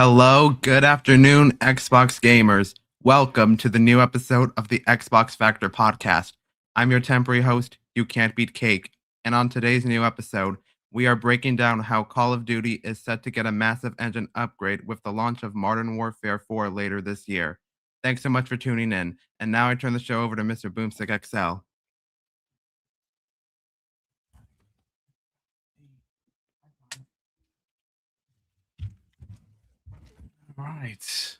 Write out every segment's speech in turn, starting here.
Hello, good afternoon, Xbox gamers. Welcome to the new episode of the Xbox Factor podcast. I'm your temporary host, You Can't Beat Cake, and on today's new episode, we are breaking down how Call of Duty is set to get a massive engine upgrade with the launch of Modern Warfare 4 later this year. Thanks so much for tuning in, and now I turn the show over to Mr. BoomStick XL. All right.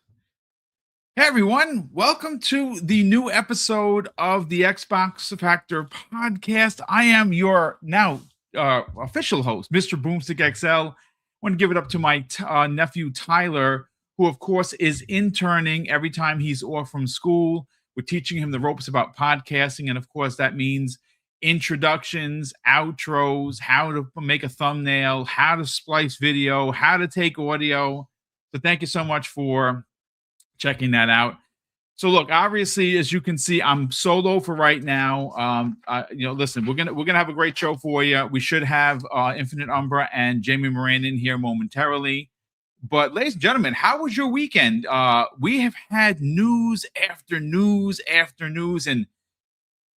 Hey, everyone. Welcome to the new episode of the Xbox Factor podcast. I am your now official host, Mr. BoomStick XL. I want to give it up to my nephew, Tyler, who, of course, is interning every time he's off from school. We're teaching him the ropes about podcasting. And, of course, that means introductions, outros, how to make a thumbnail, how to splice video, how to take audio. So thank you so much for checking that out. So look, obviously, as you can see, I'm solo for right now. Listen, we're gonna have a great show for you. We should have Infinite Umbra and Jamie Moran in here momentarily. But ladies and gentlemen, how was your weekend? We have had news after news after news, and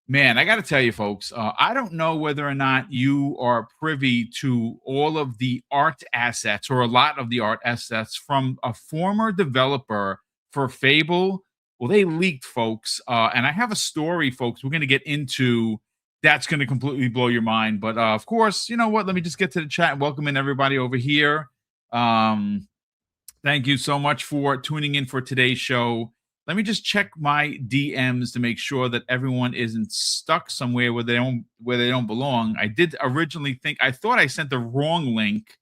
man, I got to tell you, folks, I don't know whether or not you are privy to all of the art assets or a lot of the art assets from a former developer for Fable. Well, they leaked, folks. And I have a story, folks, we're going to get into that's going to completely blow your mind. But of course, you know what? Let me just get to the chat and welcome in everybody over here. Thank you so much for tuning in for today's show. Let me just check my DMs to make sure that everyone isn't stuck somewhere where they don't belong. I did originally I thought I sent the wrong link,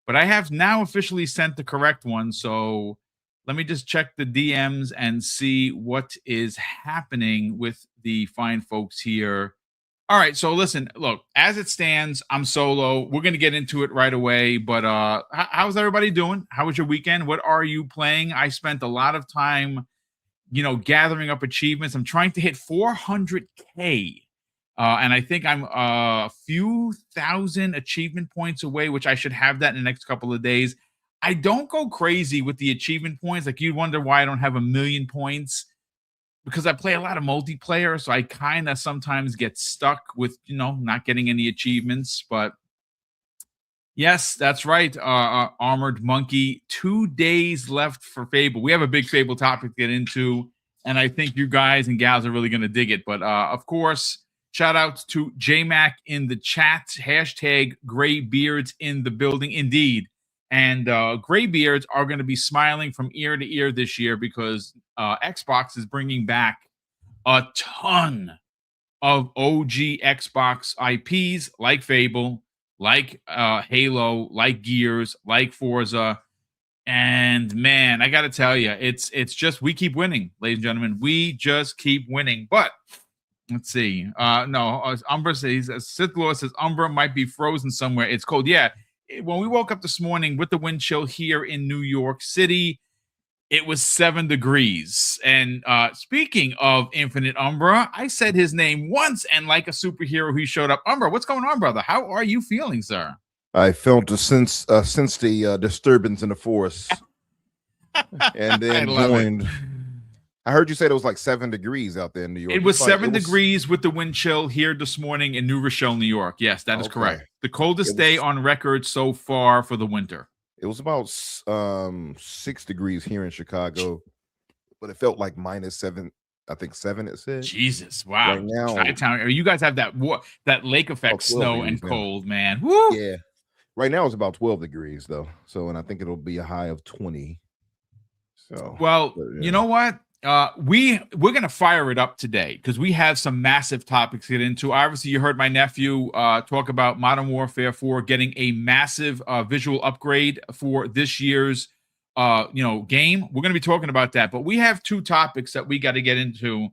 but I have now officially sent the correct one. So let me just check the DMs and see what is happening with the fine folks here. All right, so listen, look, as it stands, I'm solo. We're going to get into it right away, but how's everybody doing? How was your weekend? What are you playing? I spent a lot of time gathering up achievements. I'm trying to hit 400K. And I think I'm a few thousand achievement points away, which I should have that in the next couple of days. I don't go crazy with the achievement points. Like, you'd wonder why I don't have 1,000,000 points, because I play a lot of multiplayer. So I kind of sometimes get stuck with, not getting any achievements. But yes, that's right. Armored Monkey, 2 days left for Fable. We have a big Fable topic to get into, and I think you guys and gals are really going to dig it. But of course, shout out to JMac in the chat. Hashtag Graybeards in the building. Indeed. And Graybeards are going to be smiling from ear to ear this year because Xbox is bringing back a ton of OG Xbox IPs like Fable, like Halo, like Gears, like Forza. And man, I got to tell you, it's just, we keep winning, ladies and gentlemen. We just keep winning. But let's see. Umbra says, Sith Lord says, Umbra might be frozen somewhere. It's cold. Yeah. When we woke up this morning with the wind chill here in New York City, it was 7 degrees. And speaking of Infinite Umbra, I said his name once, and like a superhero, he showed up. Umbra, what's going on, brother? How are you feeling, sir? I felt since the disturbance in the force, and then joined. I heard you say it was like 7 degrees out there in New York. It was 7 degrees with the wind chill here this morning in New Rochelle, New York. Yes, that is correct. The coldest day on record so far for the winter. It was about 6 degrees here in Chicago, but it felt like -7. I think 7. It said. Jesus, wow! Right now, Chi-town, you guys have that lake effect, snow and cold, man. Woo! Yeah. Right now it's about 12 degrees though. So, and I think it'll be a high of 20. So, well, you know what? We're gonna fire it up today because we have some massive topics to get into. Obviously, you heard my nephew talk about Modern Warfare 4 getting a massive visual upgrade for this year's game. We're gonna be talking about that, but we have 2 topics that we got to get into.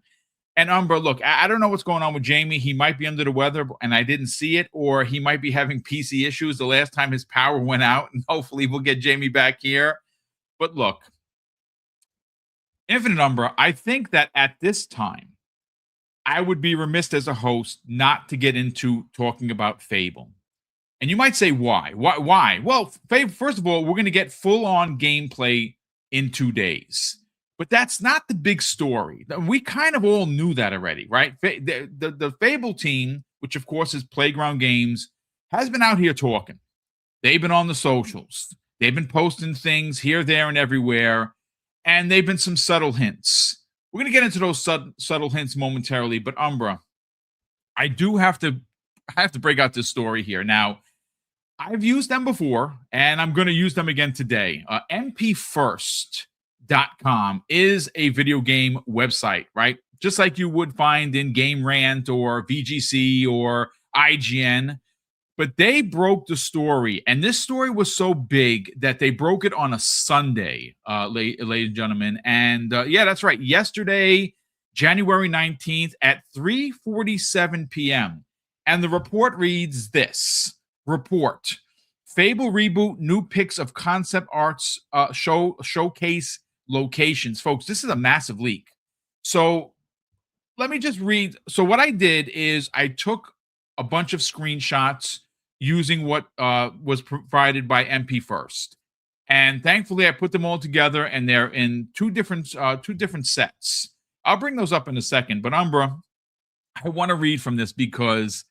And Umbra, look, I don't know what's going on with Jamie. He might be under the weather and I didn't see it, or he might be having PC issues the last time his power went out, and hopefully we'll get Jamie back here. But look, Infinite Umbra, I think that at this time, I would be remiss as a host not to get into talking about Fable. And you might say, why? Why? Well, first of all, we're going to get full-on gameplay in 2 days. But that's not the big story. We kind of all knew that already, right? The Fable team, which of course is Playground Games, has been out here talking. They've been on the socials. They've been posting things here, there, and everywhere. And they've been some subtle hints. We're going to get into those subtle hints momentarily. But Umbra, I have to break out this story here. Now, I've used them before, and I'm going to use them again today. MPFirst.com is a video game website, right? Just like you would find in Game Rant or VGC or IGN. But they broke the story, and this story was so big that they broke it on a Sunday, ladies and gentlemen. And yeah, that's right. Yesterday, January 19th at 3:47 p.m. And the report reads this. Report. Fable reboot, new pics of concept arts showcase locations. Folks, this is a massive leak. So let me just read. So what I did is I took a bunch of screenshots using what was provided by MP First. And thankfully I put them all together, and they're in two different sets. I'll bring those up in a second. But Umbra, I want to read from this because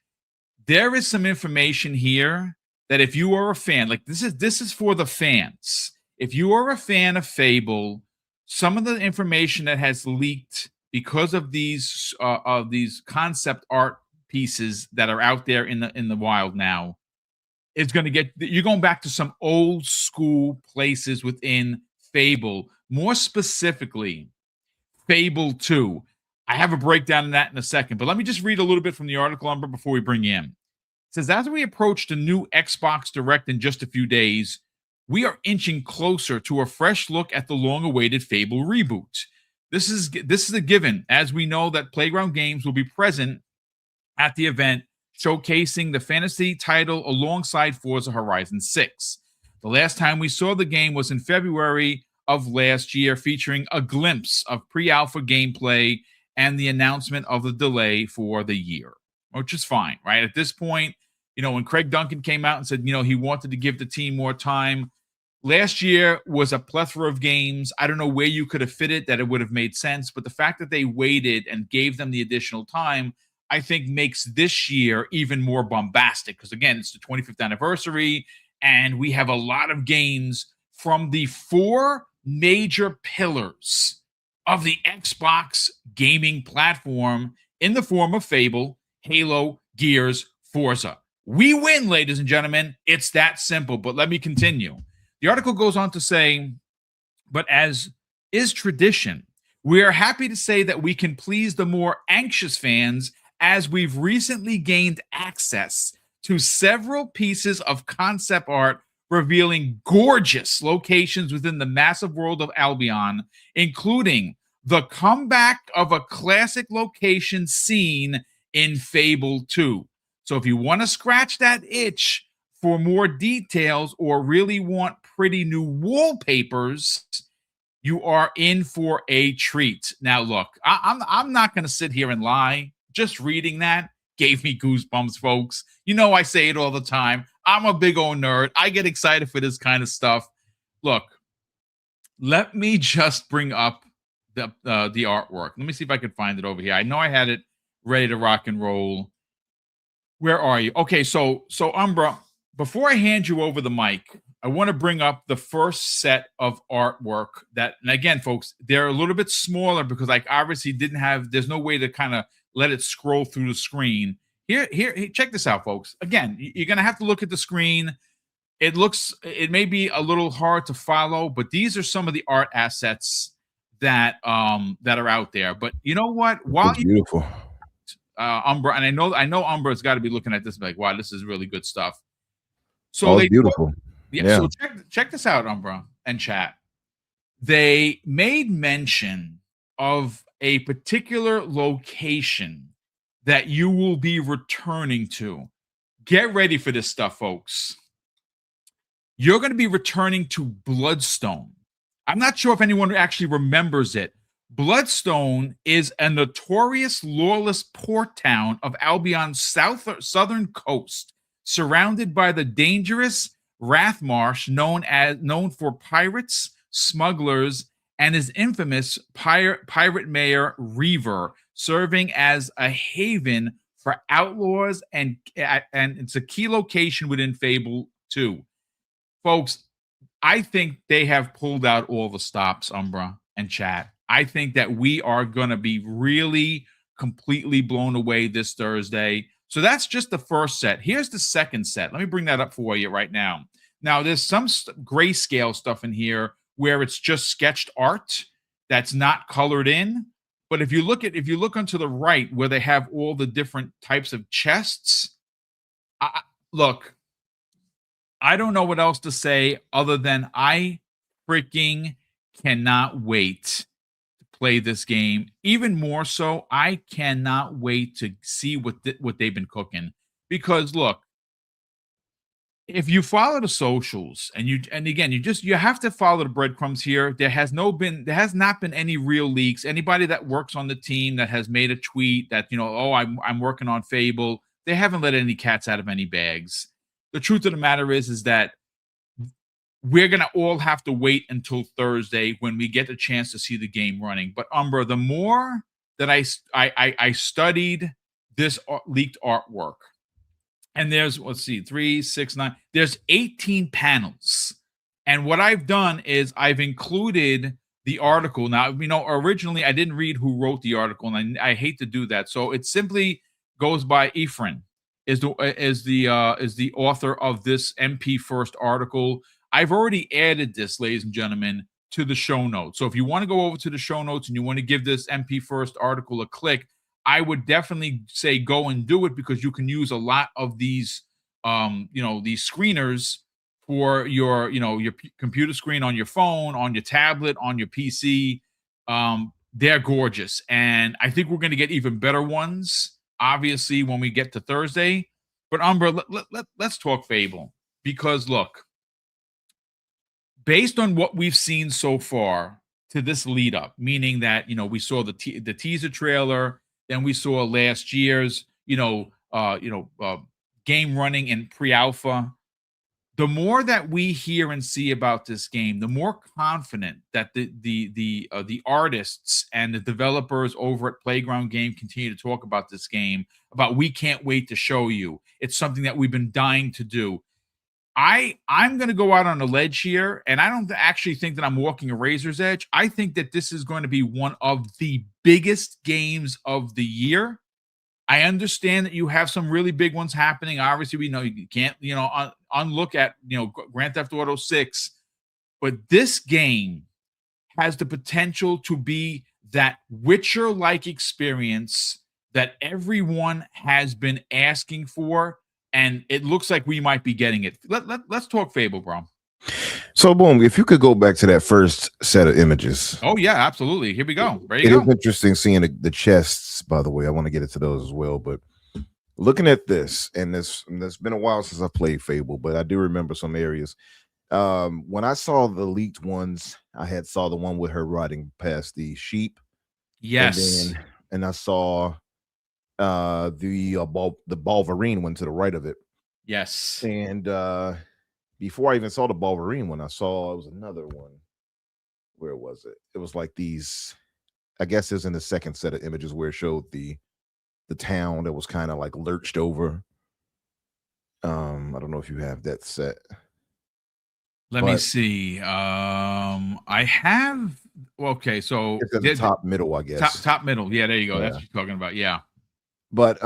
there is some information here that if you are a fan, like this is for the fans. If you are a fan of Fable, some of the information that has leaked because of these concept art pieces that are out there in the wild now is going to get, you're going back to some old school places within Fable, more specifically Fable 2. I have a breakdown of that in a second, but let me just read a little bit from the article, Umber, before we bring you in. It says, as we approach the new Xbox Direct in just a few days, we are inching closer to a fresh look at the long-awaited Fable reboot. This is a given, as we know that Playground Games will be present at the event, showcasing the fantasy title alongside Forza Horizon 6. The last time we saw the game was in February of last year, featuring a glimpse of pre-alpha gameplay and the announcement of the delay for the year, which is fine, right? At this point, when Craig Duncan came out and said, he wanted to give the team more time, last year was a plethora of games. I don't know where you could have fit it that it would have made sense, but the fact that they waited and gave them the additional time, I think makes this year even more bombastic because, again, it's the 25th anniversary, and we have a lot of games from the 4 major pillars of the Xbox gaming platform in the form of Fable, Halo, Gears, Forza. We win, ladies and gentlemen. It's that simple, but let me continue. The article goes on to say, but as is tradition, we are happy to say that we can please the more anxious fans as we've recently gained access to several pieces of concept art revealing gorgeous locations within the massive world of Albion, including the comeback of a classic location seen in Fable 2. So if you want to scratch that itch for more details or really want pretty new wallpapers, you are in for a treat. Now, look, I'm not going to sit here and lie. Just reading that gave me goosebumps, folks. I say it all the time. I'm a big old nerd. I get excited for this kind of stuff. Look, let me just bring up the artwork. Let me see if I can find it over here. I know I had it ready to rock and roll. Where are you? Okay, so Umbra, before I hand you over the mic, I want to bring up the first set of artwork that, and again, folks, they're a little bit smaller because I obviously there's no way to kind of let it scroll through the screen. Here, check this out, folks. Again, you're going to have to look at the screen. It may be a little hard to follow, but these are some of the art assets that are out there. But you know what? That's beautiful. Umbra, and I know Umbra's got to be looking at this like, wow, this is really good stuff. So it's beautiful. Yeah. So check this out, Umbra and chat. They made mention of a particular location that you will be returning to. Get ready for this stuff, folks. You're going to be returning to Bloodstone. I'm not sure if anyone actually remembers it. Bloodstone is a notorious lawless port town of Albion's southern coast, surrounded by the dangerous Rathmarsh, known for pirates, smugglers, and his infamous pirate mayor Reaver, serving as a haven for outlaws, and it's a key location within Fable 2. Folks, I think they have pulled out all the stops, Umbra and chat. I think that we are going to be really completely blown away this Thursday. So that's just the first set. Here's the second set. Let me bring that up for you right now. Now, there's some grayscale stuff in here where it's just sketched art that's not colored in. But if you look onto the right where they have all the different types of chests, look, I don't know what else to say other than I freaking cannot wait to play this game. Even more so, I cannot wait to see what they've been cooking. Because look, if you follow the socials you have to follow the breadcrumbs here. There has not been any real leaks. Anybody that works on the team that has made a tweet that, I'm working on Fable, they haven't let any cats out of any bags. The truth of the matter is that we're going to all have to wait until Thursday when we get the chance to see the game running. But Umbra, the more that I studied this leaked artwork, and there's, 3, 6, 9, there's 18 panels. And what I've done is I've included the article. Now, originally I didn't read who wrote the article, and I hate to do that. So it simply goes by Ephraim. Is the author of this MP First article. I've already added this, ladies and gentlemen, to the show notes. So if you want to go over to the show notes and you want to give this MP First article a click, I would definitely say go and do it, because you can use a lot of these these screeners for your computer screen on your phone, on your tablet, on your PC. They're gorgeous, and I think we're going to get even better ones, obviously, when we get to Thursday. But Umbra, let's talk Fable, because look, based on what we've seen so far to this lead up, meaning that we saw the teaser trailer, then we saw last year's game running in pre-alpha. The more that we hear and see about this game, the more confident that the artists and the developers over at Playground Game continue to talk about this game. About, we can't wait to show you. It's something that we've been dying to do. I'm going to go out on a ledge here, and I don't actually think that I'm walking a razor's edge. I think that this is going to be one of the biggest games of the year. I understand that you have some really big ones happening. Obviously, we know you can't, unlook at, Grand Theft Auto 6, but this game has the potential to be that Witcher-like experience that everyone has been asking for, and it looks like we might be getting it. Let's talk Fable, bro. So, Boom, if you could go back to that first set of images. Oh, yeah, absolutely. Here we go. Ready to go. It is interesting seeing the chests, by the way. I want to get into those as well. But looking at this, and it's been a while since I played Fable, but I do remember some areas. When I saw the leaked ones, I saw the one with her riding past the sheep. Yes. And I saw the Valvari one to the right of it. Yes. And before I even saw the Valvari one, it was another one. Where was it? It was like these, I guess it's in the second set of images where it showed the town that was kind of like lurched over. I don't know if you have that set. Let me see. I have. Okay, so it's at the top middle, I guess. Top middle. Yeah, there you go. Yeah. That's what you're talking about. Yeah. But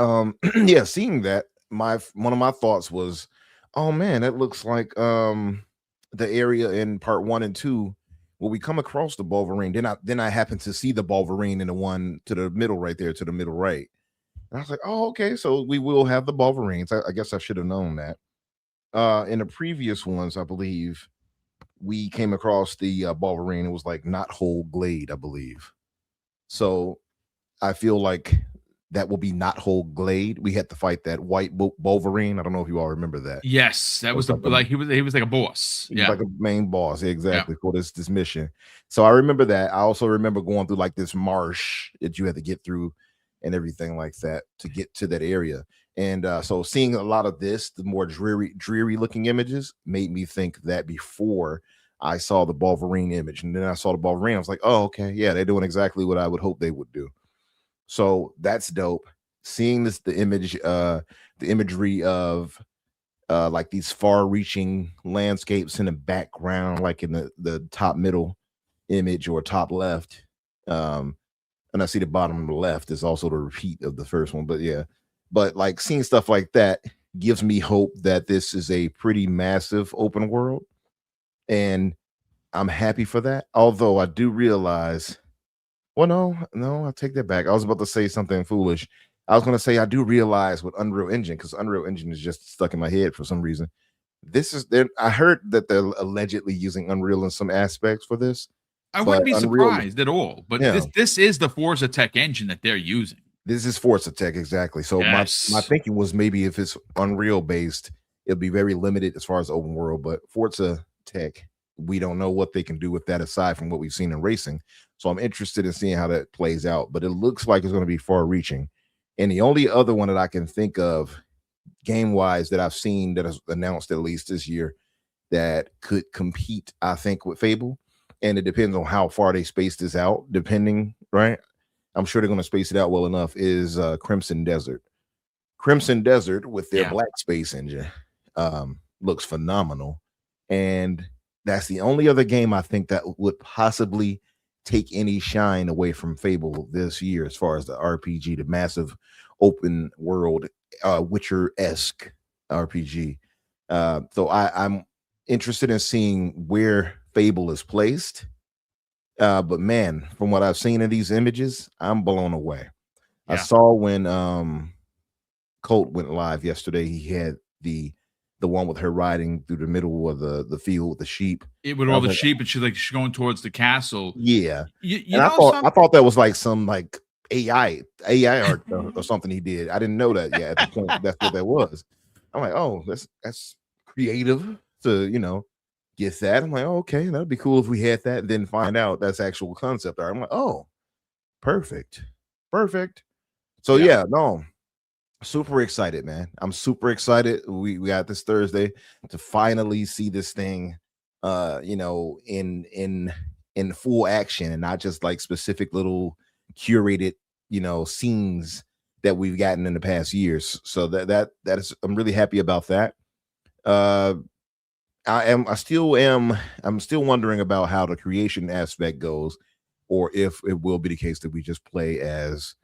yeah, seeing that, one of my thoughts was, oh man, that looks like the area in part 1 and 2 where we come across the Valvari. Then I happened to see the Valvari in the one to the middle right there, to the middle right. And I was like, oh, okay, so we will have the Valvari. I guess I should have known that. In the previous ones, I believe we came across the Valvari. It was like Knothole Glade, I believe. So I feel like that will be Knothole Glade. We had to fight that white Valvari. I don't know if you all remember that. Yes, that was he was like a boss. Yeah, like a main boss, exactly, for this mission. So I remember that. I also remember going through like this marsh that you had to get through and everything like that to get to that area. And so seeing a lot of this, the more dreary looking images made me think that before I saw the Wolverine image. And then I saw the Wolverine, I was like, oh, okay, yeah, they're doing exactly what I would hope they would do. So that's dope. Seeing the imagery of like these far-reaching landscapes in the background, like in the top middle image or top left. And I see the bottom of the left is also the repeat of the first one, but yeah. But like seeing stuff like that gives me hope that this is a pretty massive open world. And I'm happy for that. Although I do realize, well, no, I take that back. I was about to say something foolish. I was going to say I do realize with Unreal Engine, because Unreal Engine is just stuck in my head for some reason. This is there. I heard that they're allegedly using Unreal in some aspects for this. I wouldn't be Unreal, surprised at all. But yeah, this is the Forza Tech engine that they're using. this is Forza Tech, exactly. So Yes. my thinking was maybe if it's Unreal based, it'll be very limited as far as open world. But Forza Tech, we don't know what they can do with that aside from what we've seen in racing. So I'm interested in seeing how that plays out. But it looks like it's going to be far reaching. And the only other one that I can think of game wise that I've seen that is announced at least this year that could compete, I think, with Fable. And it depends on how far they space this out, depending, right? I'm sure they're going to space it out well enough, is Crimson Desert. Crimson Desert with their black space engine looks phenomenal. And that's the only other game I think that would possibly take any shine away from Fable this year as far as the RPG, the massive open world Witcher-esque RPG. So I'm interested in seeing where Fable is placed. But man, from what I've seen in these images, I'm blown away. Yeah. I saw when Colt went live yesterday, he had the one with her riding through the middle of the field with the sheep. With all the sheep, and she's going towards the castle. Yeah. You and know I thought that was like some like AI art or something he did. I didn't know that yet at the point that's what that was. I'm like, oh, that's creative to get that. I'm like, oh, okay, that'd be cool if we had that, and then find out that's actual concept art. I'm like, oh, perfect. So yeah, no, super excited, man. I'm super excited. We got this Thursday to finally see this thing in full action and not just like specific little curated scenes that we've gotten in the past years. So that is, I'm really happy about that. I'm still wondering about how the creation aspect goes, or if it will be the case that we just play as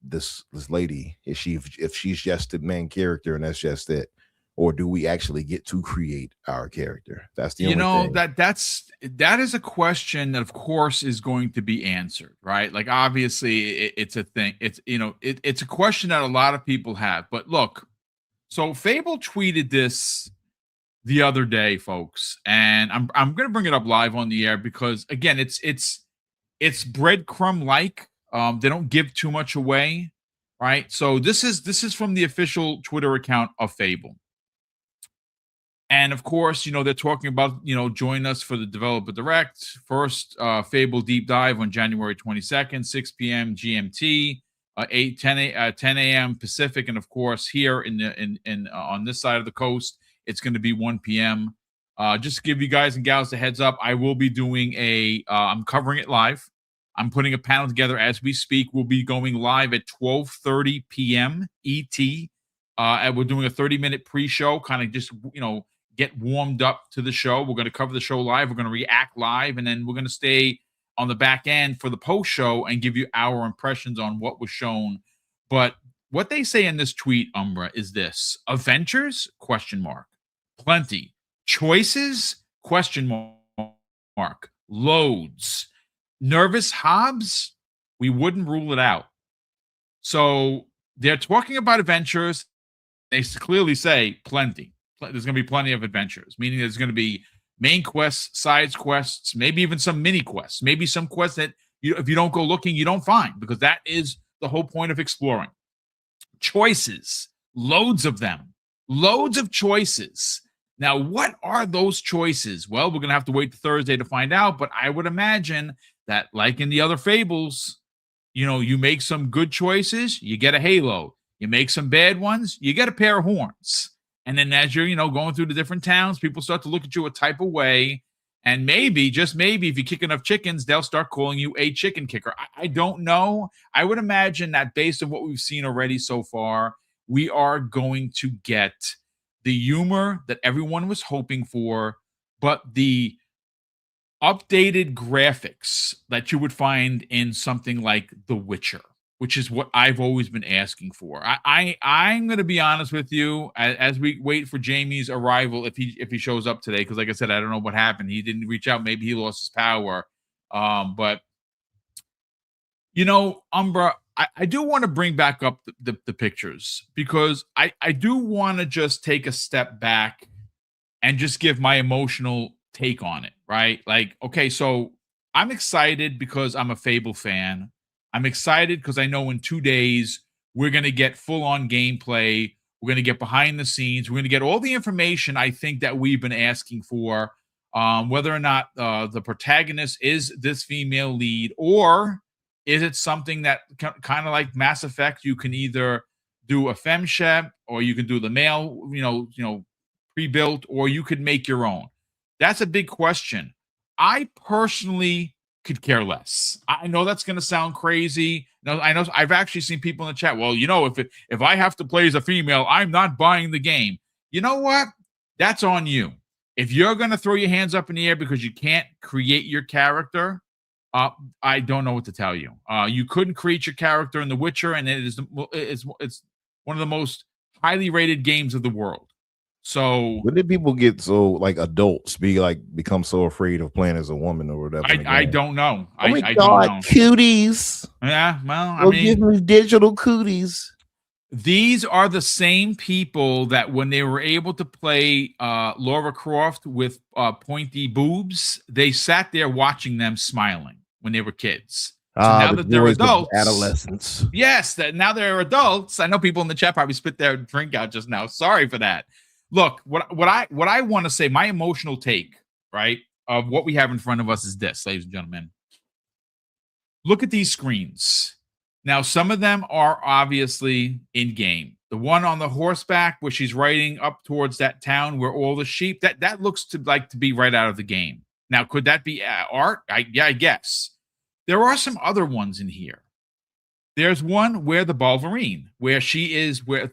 this lady, if she's just the main character and that's just it, or do we actually get to create our character? That's the only thing. that is a question that of course is going to be answered, right? Like obviously it's a thing. It's it's a question that a lot of people have. But look, so Fable tweeted this the other day, folks, and I'm going to bring it up live on the air because again, it's breadcrumb like. They don't give too much away, right? So this is from the official Twitter account of Fable. And of course, they're talking about, join us for the Developer Direct. First Fable Deep Dive on January 22nd, 6 p.m. GMT, 10 a.m. Pacific. And of course, here on this side of the coast, it's going to be 1 p.m. Just to give you guys and gals a heads up, I will be doing I'm covering it live. I'm putting a panel together as we speak. We'll be going live at 12:30 p.m. ET. And we're doing a 30-minute pre-show, kind of just, get warmed up to the show. We're going to cover the show live. We're going to react live. And then we're going to stay on the back end for the post-show and give you our impressions on what was shown. But what they say in this tweet, Umbra, is this: adventures? ? Plenty. Choices? ? Loads. Nervous Hobbs? We wouldn't rule it out. So they're talking about adventures. They clearly say plenty. There's going to be plenty of adventures, meaning there's going to be main quests, side quests, maybe even some mini quests, maybe some quests that if you don't go looking, you don't find, because that is the whole point of exploring. Choices, loads of them, loads of choices. Now, what are those choices? Well, we're going to have to wait to Thursday to find out, but I would imagine that, like in the other Fables, you make some good choices, you get a halo. You make some bad ones, you get a pair of horns. And then as you're, going through the different towns, people start to look at you a type of way. And maybe, just maybe, if you kick enough chickens, they'll start calling you a chicken kicker. I don't know. I would imagine that based on what we've seen already so far, we are going to get the humor that everyone was hoping for, but the updated graphics that you would find in something like The Witcher, which is what I've always been asking for. I'm going to be honest with you as we wait for Jamie's arrival, if he shows up today, because like I said, I don't know what happened. He didn't reach out. Maybe he lost his power. But Umbra, I do want to bring back up the pictures, because I do want to just take a step back and just give my emotional take on it, right? Like, okay, so I'm excited because I'm a Fable fan. I'm excited because I know in 2 days we're going to get full-on gameplay. We're going to get behind the scenes. We're going to get all the information I think that we've been asking for, whether or not the protagonist is this female lead, or is it something that kind of like Mass Effect, you can either do a femshep, or you can do the male, pre-built, or you could make your own. That's a big question. I personally could care less. I know that's going to sound crazy. No, I know I've actually seen people in the chat. Well, if I have to play as a female, I'm not buying the game. You know what? That's on you. If you're going to throw your hands up in the air because you can't create your character, I don't know what to tell you. You couldn't create your character in The Witcher, and it's one of the most highly rated games of the world. So when did people get so, like, adults become so afraid of playing as a woman or whatever? I don't know. Oh my I God, don't know. cooties. Yeah, well, give me digital cooties. These are the same people that when they were able to play Lara Croft with pointy boobs, they sat there watching them smiling when they were kids. So now that they're adults, adolescents. Yes, that now they're adults. I know people in the chat probably spit their drink out just now. Sorry for that. Look, what I want to say, my emotional take, right, of what we have in front of us is this, ladies and gentlemen. Look at these screens. Now, some of them are obviously in game. The one on the horseback, where she's riding up towards that town where all the sheep, that looks to be right out of the game. Now, could that be art? I guess. There are some other ones in here. There's one where the Valari, where she is, where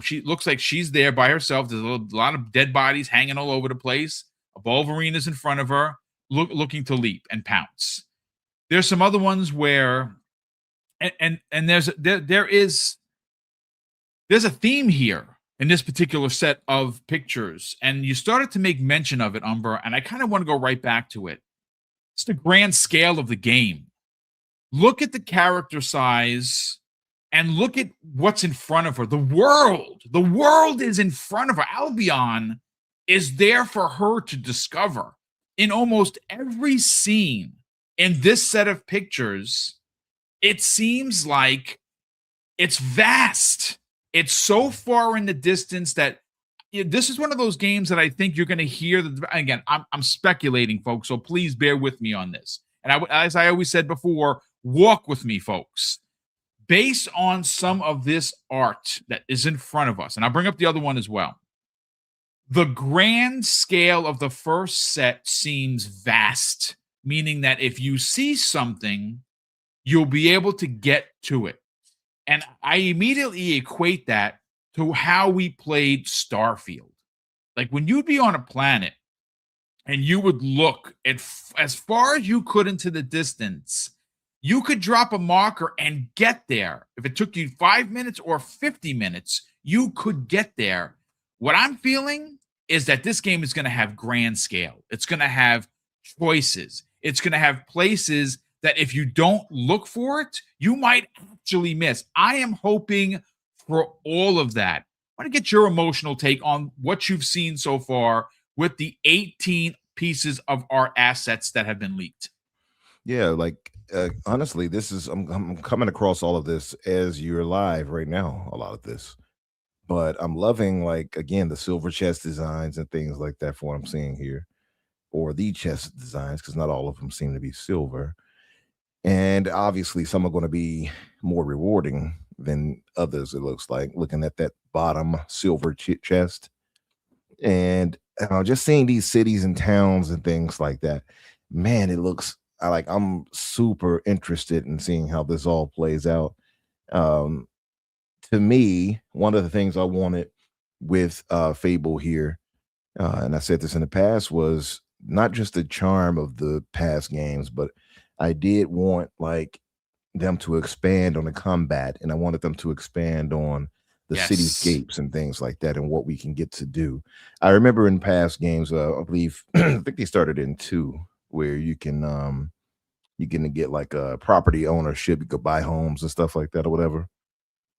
she looks like she's there by herself. There's a lot of dead bodies hanging all over the place. A Valari is in front of her, looking to leap and pounce. There's some other ones where, and there's a theme here in this particular set of pictures, and you started to make mention of it, Umber, and I kind of want to go right back to it. It's the grand scale of the game. Look at the character size and look at what's in front of her. The world is in front of her. Albion is there for her to discover. In almost every scene in this set of pictures, it seems like it's vast. It's so far in the distance that this is one of those games that I think you're going to hear. Again, I'm speculating, folks, so please bear with me on this. And as I always said before, walk with me, folks. Based on some of this art that is in front of us, and I'll bring up the other one as well, the grand scale of the first set seems vast, meaning that if you see something, you'll be able to get to it. And I immediately equate that to how we played Starfield. Like when you'd be on a planet and you would look at as far as you could into the distance, you could drop a marker and get there. If it took you 5 minutes or 50 minutes, you could get there. What I'm feeling is that this game is going to have grand scale. It's going to have choices. It's going to have places that if you don't look for it, you might actually miss. I am hoping for all of that. I want to get your emotional take on what you've seen so far with the 18 pieces of art assets that have been leaked. Yeah, like honestly, this is I'm coming across all of this as you're live right now, a lot of this. But I'm loving, like, again, the silver chest designs and things like that for what I'm seeing here, or the chest designs, because not all of them seem to be silver. And obviously some are going to be more rewarding than others. It looks like, looking at that bottom silver chest, and just seeing these cities and towns and things like that. Man, it looks I'm super interested in seeing how this all plays out. Um, to me, one of the things I wanted with Fable here, and I said this in the past, was not just the charm of the past games, but I did want them to expand on the combat, and I wanted them to expand on the Yes. cityscapes and things like that, and what we can get to do. I remember in past games, I believe I think they started in 2, where you can get like a property ownership, you could buy homes and stuff like that or whatever.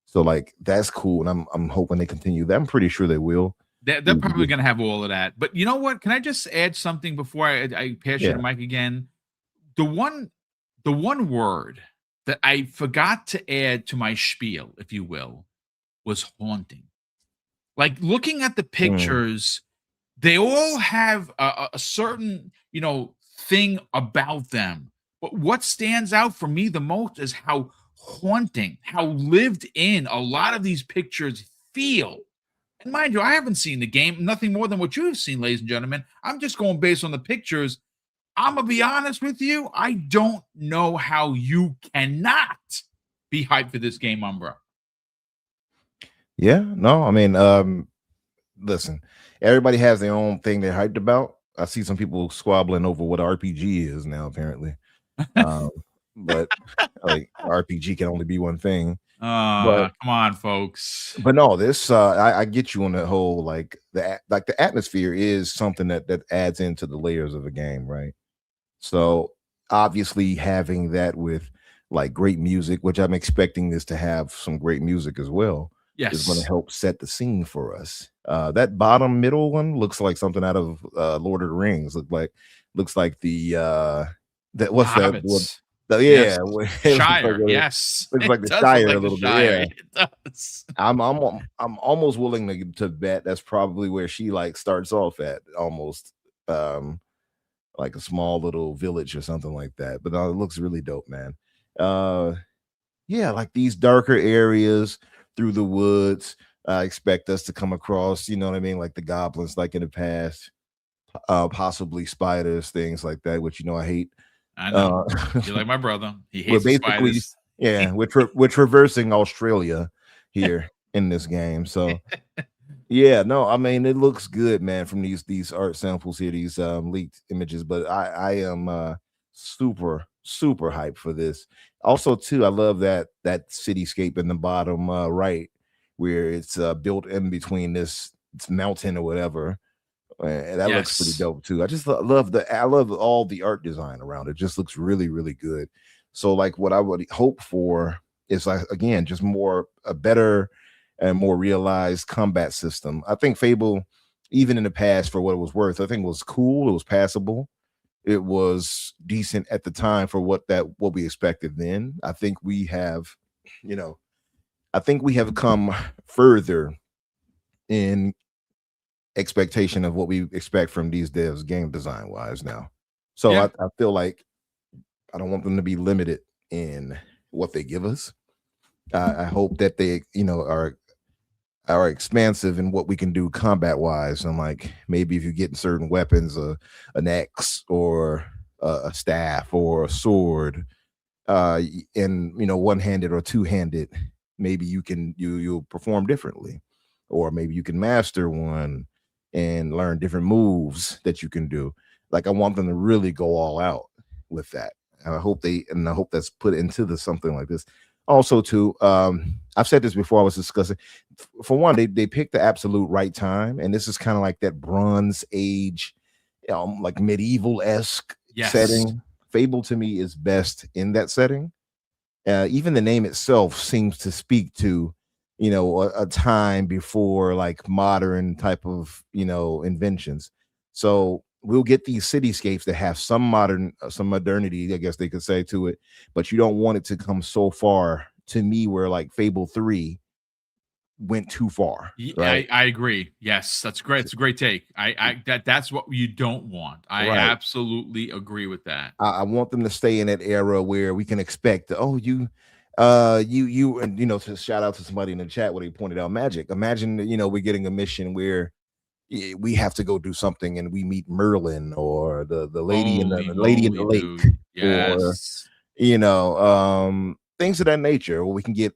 So that's cool, and I'm hoping they continue that. I'm pretty sure they will. They're probably going to have all of that. But you know what? Can I just add something before I pass you the mic again? The one word that I forgot to add to my spiel, if you will, was haunting. Like, looking at the pictures, they all have a certain, thing about them. But what stands out for me the most is how haunting, how lived in a lot of these pictures feel. And mind you, I haven't seen the game, nothing more than what you've seen, ladies and gentlemen. I'm just going based on the pictures. I'm going to be honest with you. I don't know how you cannot be hyped for this game, Umbra. Yeah, no, I mean, listen, everybody has their own thing they're hyped about. I see some people squabbling over what RPG is now, apparently. But RPG can only be one thing. Come on, folks. But no, this I get you on the whole, the atmosphere is something that adds into the layers of a game, right? So obviously having that with great music, which I'm expecting this to have some great music as well, is going to help set the scene for us. That bottom middle one looks like something out of Lord of the Rings. Looks like the that what's that? Yes. Shire. Yes, looks like the Shire a little bit. Yeah, it does. I'm almost willing to bet that's probably where she starts off at, almost like a small little village or something like that. But it looks really dope, man. Yeah, these darker areas through the woods. I expect us to come across, you know what I mean, like the goblins, like in the past, possibly spiders, things like that, which I hate. I know. You're like my brother. He hates basically spiders. Yeah, we're traversing Australia here in this game. So yeah, no, I mean, it looks good, man, from these art samples here, these leaked images. But I am super hyped for this. Also, too, I love that cityscape in the bottom right, where it's built in between this mountain or whatever. And that looks pretty dope too. I just love all the art design around it. Just looks really, really good. So what I would hope for is again, just a better and more realized combat system. I think Fable, even in the past, for what it was worth, I think it was cool. It was passable. It was decent at the time for what we expected then. I think we have, come further in expectation of what we expect from these devs game design wise now. So I feel like I don't want them to be limited in what they give us. I hope that they are expansive in what we can do combat wise, and maybe if you're getting certain weapons, an axe or a staff or a sword, and one-handed or two-handed, maybe you'll perform differently, or maybe you can master one and learn different moves that you can do. I want them to really go all out with that. And I hope that's put into something like this. Also, too, I've said this before. I was discussing. For one, they picked the absolute right time, and this is kind of like that Bronze Age, medieval-esque setting. Fable to me is best in that setting. Even the name itself seems to speak to a time before modern type of inventions. So we'll get these cityscapes that have some modernity, I guess they could say, to it, but you don't want it to come so far, to me, where Fable 3 went too far. Right? I agree. Yes, that's great. It's a great take. That's what you don't want. I absolutely agree with that. I want them to stay in that era where we can expect, and to shout out to somebody in the chat where they pointed out magic. Imagine we're getting a mission where we have to go do something and we meet Merlin or the lady in the, Holy lady in the moly, lake, dude. or Yes. things of that nature, or we can get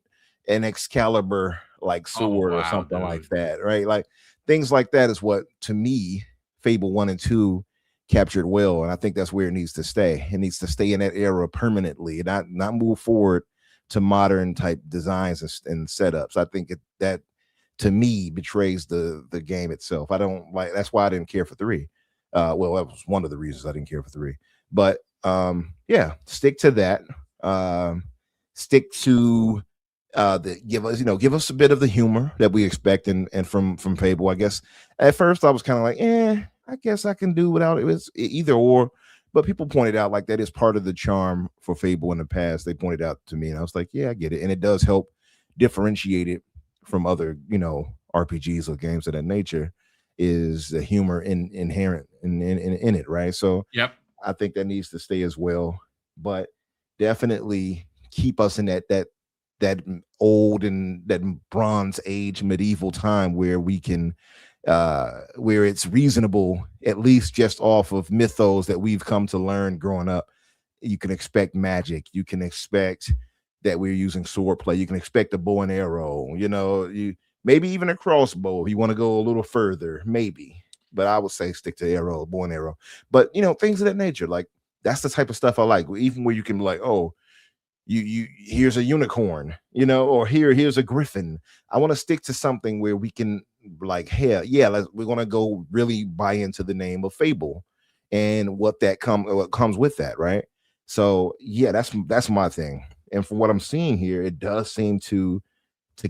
an Excalibur like Oh, sword or wow, something like dude. that, right? Like things like that is what, to me, Fable 1 and 2 captured well, and I think that's where it needs to stay. It needs to stay in that era permanently, not move forward to modern type designs and setups. I think that, to me, betrays the game itself. I don't like. That's why I didn't care for 3. Well, that was one of the reasons I didn't care for 3. But yeah, stick to that. Stick to give us a bit of the humor that we expect and from Fable. I guess at first I was kind of like, I guess I can do without it. It's either or. But people pointed out like that is part of the charm for Fable in the past. They pointed out to me, and I was like, yeah, I get it. And it does help differentiate it from other, RPGs or games of that nature, is the humor inherent in it, right? So Yep. I think that needs to stay as well, but definitely keep us in that old and that Bronze Age medieval time where we can where it's reasonable, at least just off of mythos that we've come to learn growing up. You can expect magic, you can expect that we're using swordplay, you can expect a bow and arrow, you maybe even a crossbow if you want to go a little further, maybe. But I would say stick to arrow, bow and arrow. But things of that nature, like that's the type of stuff I like. Even where you can be like, oh, you here's a unicorn, or here's a griffin. I want to stick to something where we can like, hey, yeah, we're gonna go really buy into the name of Fable and what comes with that, right? So yeah, that's my thing. And from what I'm seeing here, it does seem to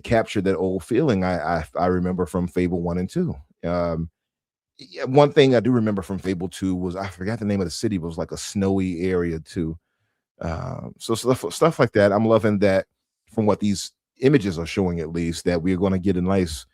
capture that old feeling I remember from Fable 1 and 2. Yeah, one thing I do remember from Fable 2 was, I forgot the name of the city, but it was like a snowy area too. So stuff like that. I'm loving that from what these images are showing, at least, that we're going to get a nice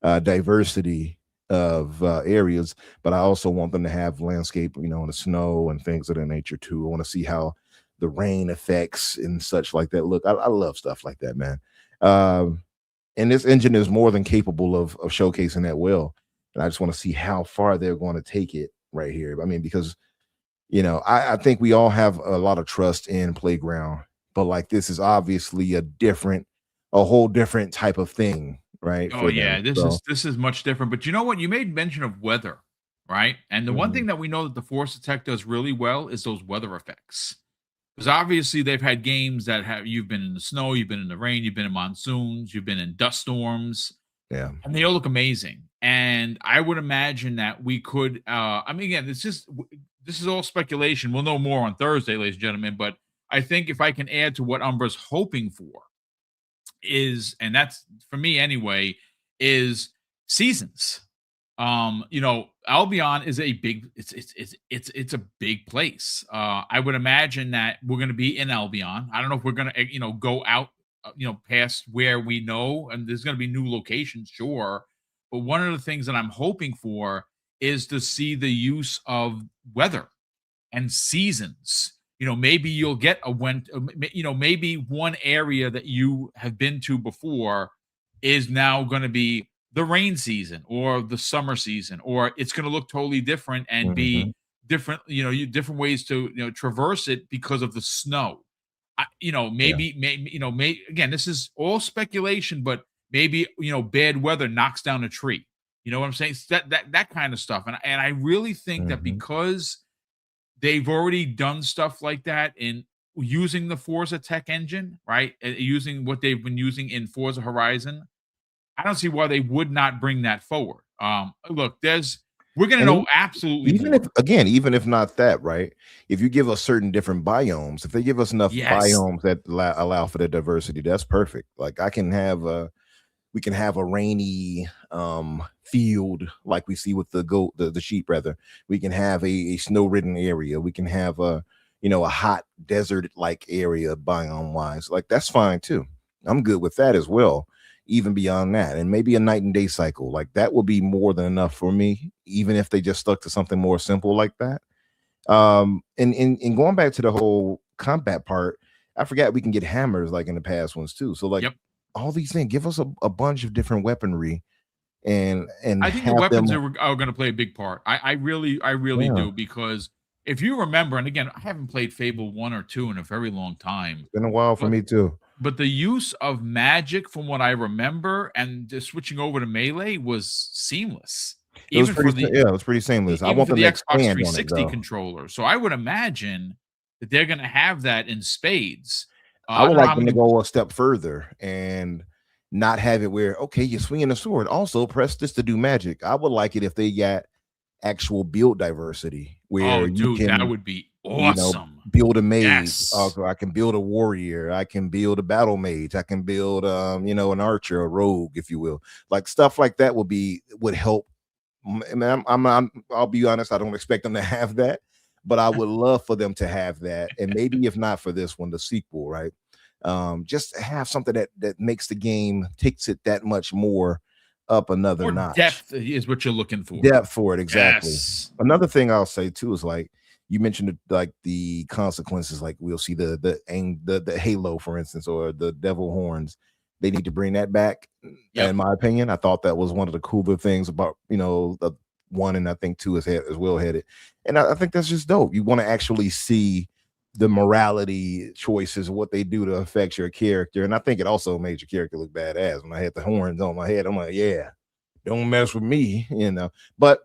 diversity of areas. But I also want them to have landscape, in the snow and things of that nature too. I want to see how the rain effects and such like that look. I love stuff like that, man. And this engine is more than capable of showcasing that well. And I just want to see how far they're going to take it right here. I mean, because I think we all have a lot of trust in Playground, but like this is obviously a whole different type of thing, right? Oh For them. yeah, this is much different. But you know what? You made mention of weather, right? And the one Mhm. thing that we know that the Force Attack does really well is those weather effects. Because obviously they've had games that you've been in the snow, you've been in the rain, you've been in monsoons, you've been in dust storms, Yeah. and they all look amazing. And I would imagine that we could. I mean, again, this is all speculation. We'll know more on Thursday, ladies and gentlemen. But I think if I can add to what Umbra's hoping for is, and that's for me anyway, is seasons. Albion is a big, it's a big place. I would imagine that we're going to be in Albion. I don't know if we're going to go out past where we know, and there's going to be new locations, sure. But one of the things that I'm hoping for is to see the use of weather and seasons. Maybe you'll get maybe one area that you have been to before is now going to be the rain season or the summer season, or it's going to look totally different and Mhm. be different, different ways to, traverse it because of the snow. Yeah. Maybe again, this is all speculation, but maybe, bad weather knocks down a tree. You know what I'm saying? That kind of stuff. And I really think that Mhm. because they've already done stuff like that in using the Forza Tech engine, right? Using what they've been using in Forza Horizon. I don't see why they would not bring that forward. Look, we're gonna And know absolutely even if, more. again, even if not that, right? If you give us certain different biomes, if they give us enough Yes. biomes that allow for the diversity, that's perfect. Like we can have a rainy field like we see with the sheep rather. We can have a snow-ridden area. We can have a hot desert like area biome wise. Like that's fine too. I'm good with that as well. Even beyond that, and maybe a night and day cycle, like that will be more than enough for me, even if they just stuck to something more simple like that. And going back to the whole combat part, I forgot we can get hammers like in the past ones too. So like Yep. all these things, give us a bunch of different weaponry and I think the have them. weapons are going to play a big part. I really Yeah. do, because if you remember, and again, I haven't played Fable 1 or 2 in a very long time. It's been a while for But- me too. But the use of magic, from what I remember, and just switching over to melee was seamless. It was Even pretty, for the yeah, it was pretty seamless. I even want for them the to Xbox expand on it 360 though. controller. So I would imagine that they're going to have that in spades. I would don't know like how them to many- go a step further and not have it where, okay, you're swinging a sword. Also, press this to do magic. I would like it if they got actual build diversity where Oh, you dude, can, that would be you know, awesome. build a mage. Yes. I can build a warrior. I can build a battle mage. I can build, an archer, a rogue, if you will. Like stuff like that would help. And I'll be honest, I don't expect them to have that, but I would love for them to have that. And maybe if not for this one, the sequel, right? Just have something that makes the game, takes it that much more up another More notch. depth is what you're looking for. Depth for it, exactly. Yes. Another thing I'll say too is like you mentioned, like the consequences. Like we'll see the halo, for instance, or the devil horns. They need to bring that back. Yep. In my opinion, I thought that was one of the cooler things about the 1 and I think 2 is well headed, and I think that's just dope. You want to actually see the morality choices, what they do to affect your character, and I think it also made your character look badass. When I had the horns on my head, I'm like, yeah, don't mess with me, But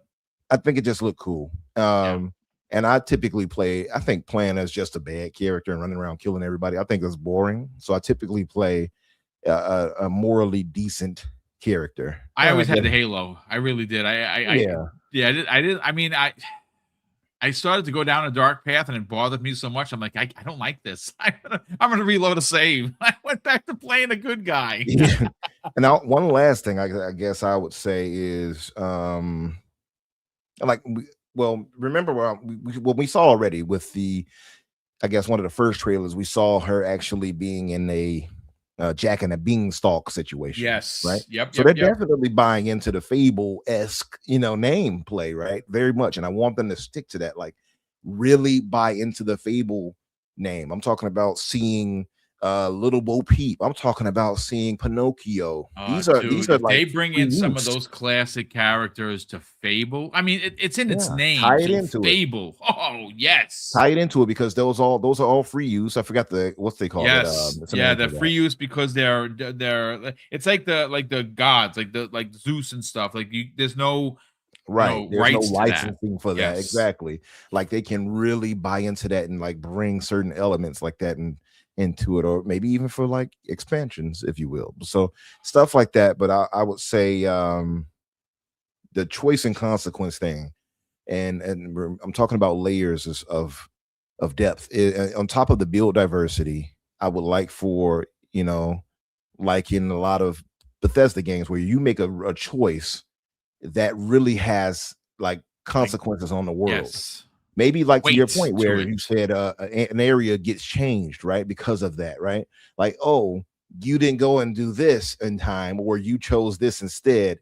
I think it just looked cool. And I typically I think playing as just a bad character and running around killing everybody, I think that's boring. So I typically play a morally decent character. I always had the Halo. I really did. I did. I mean, I started to go down a dark path, and it bothered me so much. I'm like, I don't like this. I'm gonna reload a save. I went back to playing a good guy. Yeah. And now one last thing I guess I would say is remember what we saw already with I guess one of the first trailers, we saw her actually being in a Jack and a Beanstalk situation. Yes. Right. Yep. So they're definitely buying into the Fable-esque, name play, right? Very much. And I want them to stick to that, like really buy into the Fable name. I'm talking about seeing Little Bo Peep. I'm talking about seeing Pinocchio. These are like they bring in some of reused. those classic characters to Fable. I mean, it's in its name. Tie it into Fable. Oh yes. Tie it into it because those are all free use. I forgot what's they call it. Yes. They're free use because they're it's like the gods, like Zeus and stuff. Like there's no right. There's no rights licensing for that. Yes. Exactly. Like they can really buy into that and like bring certain elements like that into it, or maybe even for like expansions, if you will. So stuff like that. But I would say the choice and consequence thing, and I'm talking about layers of depth on top of the build diversity. I would like for like in a lot of Bethesda games where you make a choice that really has like consequences on the world. Yes. Maybe like to your Weight point to where it. you said an area gets changed, right? Because of that, right? Like, oh, you didn't go and do this in time, or you chose this instead.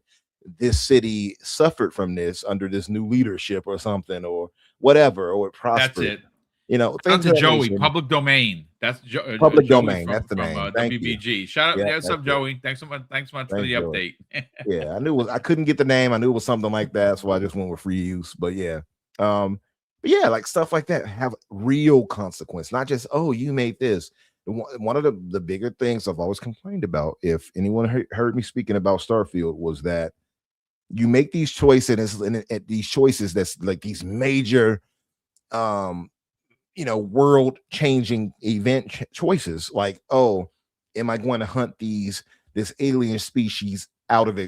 This city suffered from this under this new leadership or something, or whatever, or it prospered. That's it. Things Shout out to of that Joey, nature. Public Domain. That's Public Joey Domain, that's the name. Thank you. WBG. Shout out, Yeah, what's up, that's it. Joey? Thanks so much. Thanks so much for Thanks, the Joey. update. Yeah, I couldn't get the name. I knew it was something like that, so I just went with free use. But yeah, like stuff like that have real consequence, not just you made this. One of the bigger things I've always complained about, if anyone heard me speaking about Starfield, was that you make these choices and these choices that's like these major world changing event choices, like, am I going to hunt this alien species out of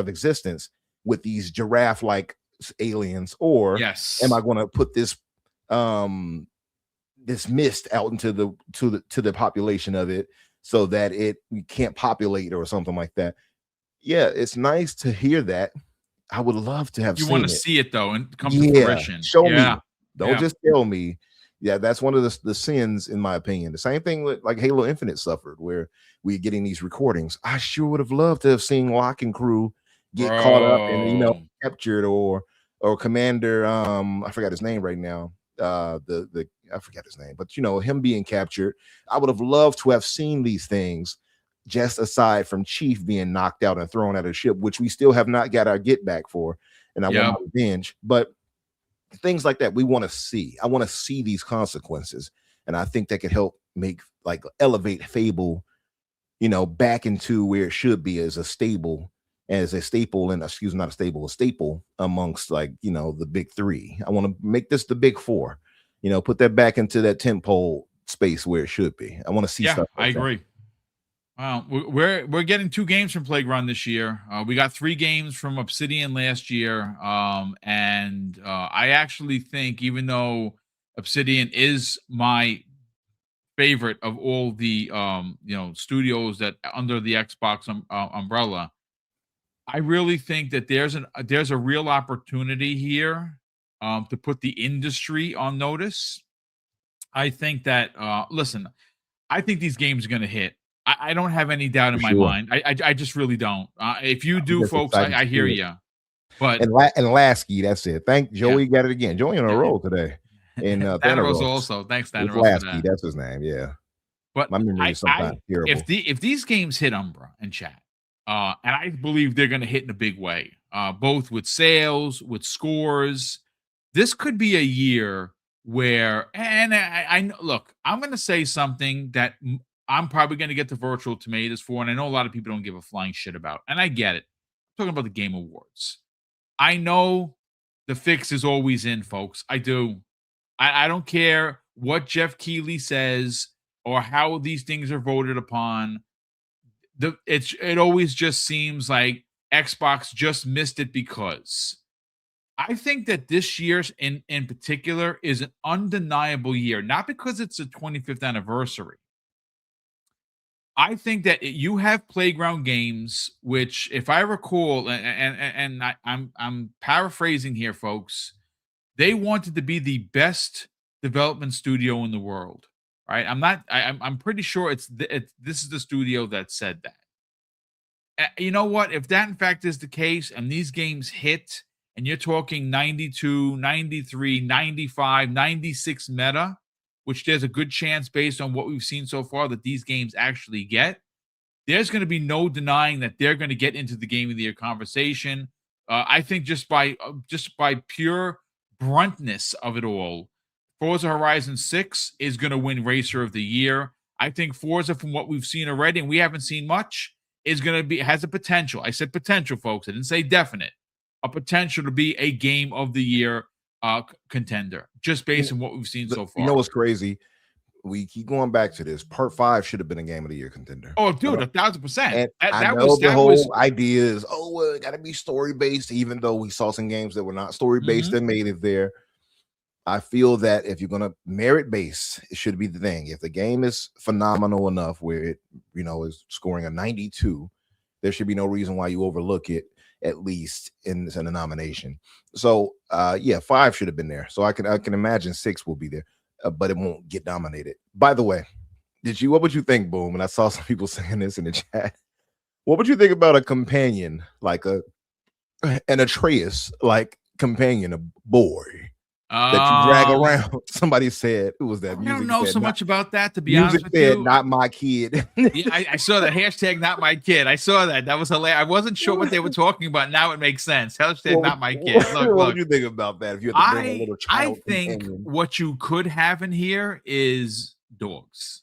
existence with these giraffe like aliens, or Yes. am I going to put this mist out into the population of it so that we can't populate or something like that? Yeah, it's nice to hear that. I would love to have You seen want to it. see it though and come to fruition. Show me. Don't Yeah. just tell me. Yeah, that's one of the sins, in my opinion. The same thing with like Halo Infinite suffered, where we're getting these recordings. I sure would have loved to have seen Locke and crew get caught up and captured, or Commander, I forgot his name right now. The I forget his name, but him being captured. I would have loved to have seen these things, just aside from Chief being knocked out and thrown out of the ship, which we still have not got our get back for, and I want my revenge. But things like that we want to see. I want to see these consequences, and I think that could help elevate Fable, back into where it should be as a staple amongst the big three. I want to make this the big four, put that back into that tentpole space where it should be. I want to see stuff. I agree. We're getting 2 games from Playground this year. We got 3 games from Obsidian last year. And I actually think, even though Obsidian is my favorite of all the studios that under the Xbox umbrella, I really think that there's a real opportunity here to put the industry on notice. I think that listen, I think these games are going to hit. I don't have any doubt in my mind. I just really don't. If you do, folks, I hear you. But and Lasky, that's it. Thank Joey. Got it again. Joey on a roll today. And Thanaros also. Thanks, Thanaros. Lasky, that's his name. Yeah. But my memory is sometimes terrible. If these games hit Umbra and chat, and I believe they're going to hit in a big way, both with sales, with scores, this could be a year where, and I look, I'm going to say something that I'm probably going to get the virtual tomatoes for, and I know a lot of people don't give a flying shit about, and I get it. I'm talking about the Game Awards. I know the fix is always in, folks. I do. I don't care what Jeff Keighley says or how these things are voted upon. It always just seems like Xbox just missed it because. I think that this year's in particular is an undeniable year, not because it's a 25th anniversary. I think that you have Playground Games, which, if I recall, and I'm paraphrasing here, folks, they wanted to be the best development studio in the world, right? I'm pretty sure this is the studio that said that. You know what? If that in fact is the case, and these games hit, and you're talking 92, 93, 95, 96 meta, which there's a good chance based on what we've seen so far that these games actually get, there's going to be no denying that they're going to get into the Game of the Year conversation. I think just by pure bruntness of it all, Forza Horizon 6 is going to win Racer of the Year. I think Forza, from what we've seen already, and we haven't seen much, has a potential. I said potential, folks. I didn't say definite. A potential to be a Game of the Year contender, just based on what we've seen so far. You know what's crazy? We keep going back to this. Part 5 should have been a Game of the Year contender. Oh, dude, 1,000%. Whole idea is, it got to be story based. Even though we saw some games that were not story based that made it there. I feel that if you're gonna merit base, it should be the thing. If the game is phenomenal enough where it, is scoring a 92, there should be no reason why you overlook it, at least in a nomination. So 5 should have been there. So I can imagine 6 will be there, but it won't get nominated. By the way, what would you think, Boom? And I saw some people saying this in the chat. What would you think about a companion, like an Atreus like companion, a boy that you drag around? Somebody said, who was that? I don't know so much about that, to be honest with you. Not my kid. Yeah, I saw the hashtag not my kid. I saw that. That was hilarious. I wasn't sure what they were talking about. Now it makes sense. Hashtag not my kid. Look. What would you think about that? If you had to bring a little child, I think companion? What you could have in here is dogs.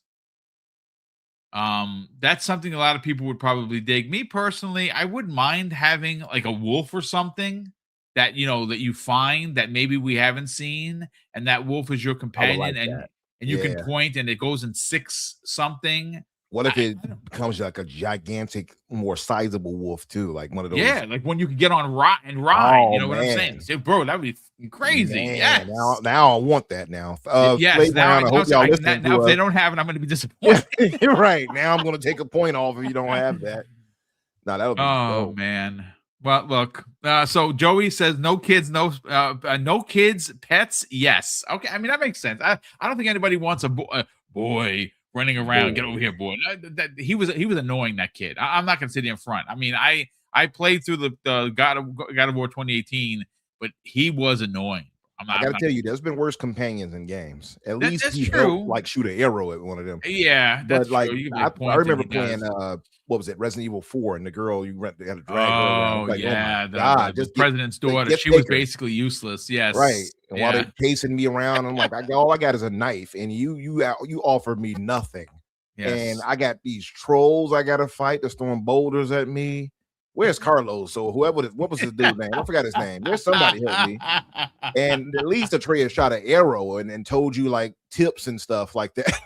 That's something a lot of people would probably dig. Me personally, I wouldn't mind having like a wolf or something that that you find that maybe we haven't seen, and that wolf is your companion, and you can point, and it goes in 6 something. What if it becomes like a gigantic, more sizable wolf too, like one of those? Yeah, like when you can get on and ride. You know what I'm saying, so, bro? That would be crazy. Man, yes. Now I want that now. Yes. Now if they don't have it, I'm going to be disappointed. You're right. Now I'm going to take a point off if you don't have that. No, that'll be dope. Man. Well, look. So Joey says no kids, no kids, pets. Yes. Okay. I mean, that makes sense. I don't think anybody wants a boy running around. Get over here, boy. He was annoying, that kid. I'm not gonna sit in front. I mean, I played through the God of War 2018, but he was annoying. I got to tell you, there's been worse companions in games. At least That's he true. helped like shoot an arrow at one of them. Yeah, that's But like true. You I remember playing what was it, Resident Evil 4, and the girl you had to drag her around. Oh Like, oh my yeah, god, the just president's daughter. get She was bigger. basically useless. Right. Yes. And while they're chasing me around, I'm like, all I got is a knife, and you offered me nothing. Yes. And I got these trolls I gotta fight. They're throwing boulders at me. Where's Carlos? So what was his dude's name? I forgot his name. There's somebody help me. And at least Atreus shot an arrow and told you like tips and stuff like that.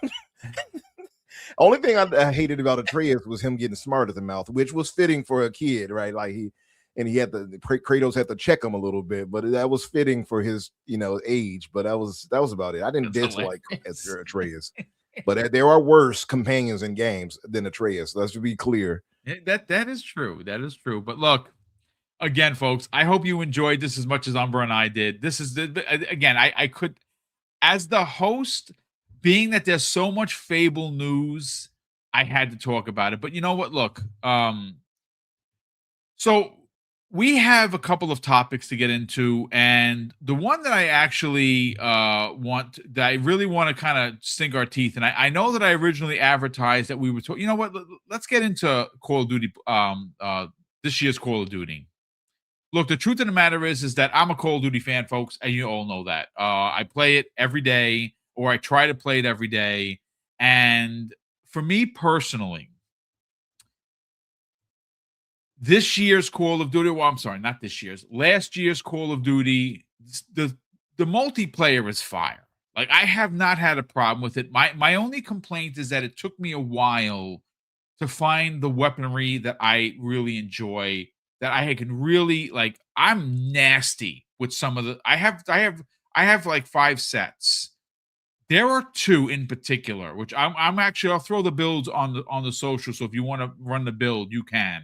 Only thing I hated about Atreus was him getting smart at the mouth, which was fitting for a kid, right? Like he had Kratos had to check him a little bit, but that was fitting for his age. But that was about it. I didn't dislike Atreus, but there are worse companions in games than Atreus. Let's be clear. That is true. That is true. But look, again, folks, I hope you enjoyed this as much as Umbra and I did. This is again, I could, as the host, being that there's so much Fable news, I had to talk about it. But you know what? Look, so we have a couple of topics to get into, and the one that I actually that I really want to kind of sink our teeth in. I know that I originally advertised that we were you know what? Let's get into Call of Duty, this year's Call of Duty. Look, the truth of the matter is that I'm a Call of Duty fan, folks, and you all know that. I play it every day, or I try to play it every day. And for me personally, this year's Call of Duty, well, I'm sorry, not this year's, last year's Call of Duty, the multiplayer is fire. Like, I have not had a problem with it. My only complaint is that it took me a while to find the weaponry that I really enjoy, that I can really, like, I'm nasty with some of the, I have like 5 sets. There are 2 in particular, which I'm actually, I'll throw the builds on the social. So if you want to run the build, you can.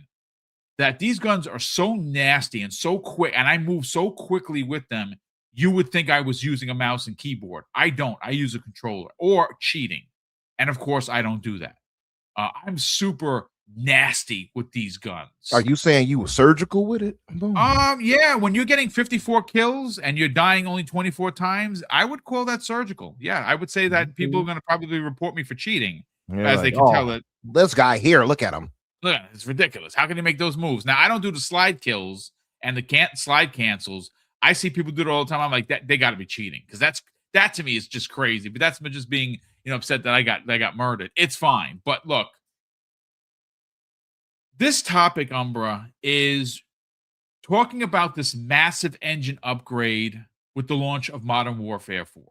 That these guns are so nasty and so quick, and I move so quickly with them, you would think I was using a mouse and keyboard. I don't. I use a controller, or cheating. And of course, I don't do that. I'm super nasty with these guns. Are you saying you were surgical with it? Yeah, when you're getting 54 kills and you're dying only 24 times, I would call that surgical. Yeah, I would say that people are going to probably report me for cheating, as they can tell that this guy here, look at him. Look, it's ridiculous. How can you make those moves? Now, I don't do the slide kills and the slide cancels. I see people do it all the time. I'm like, that they got to be cheating, because that to me is just crazy. But that's just being upset that I got murdered. It's fine. But look, this topic, Umbra, is talking about this massive engine upgrade with the launch of Modern Warfare 4.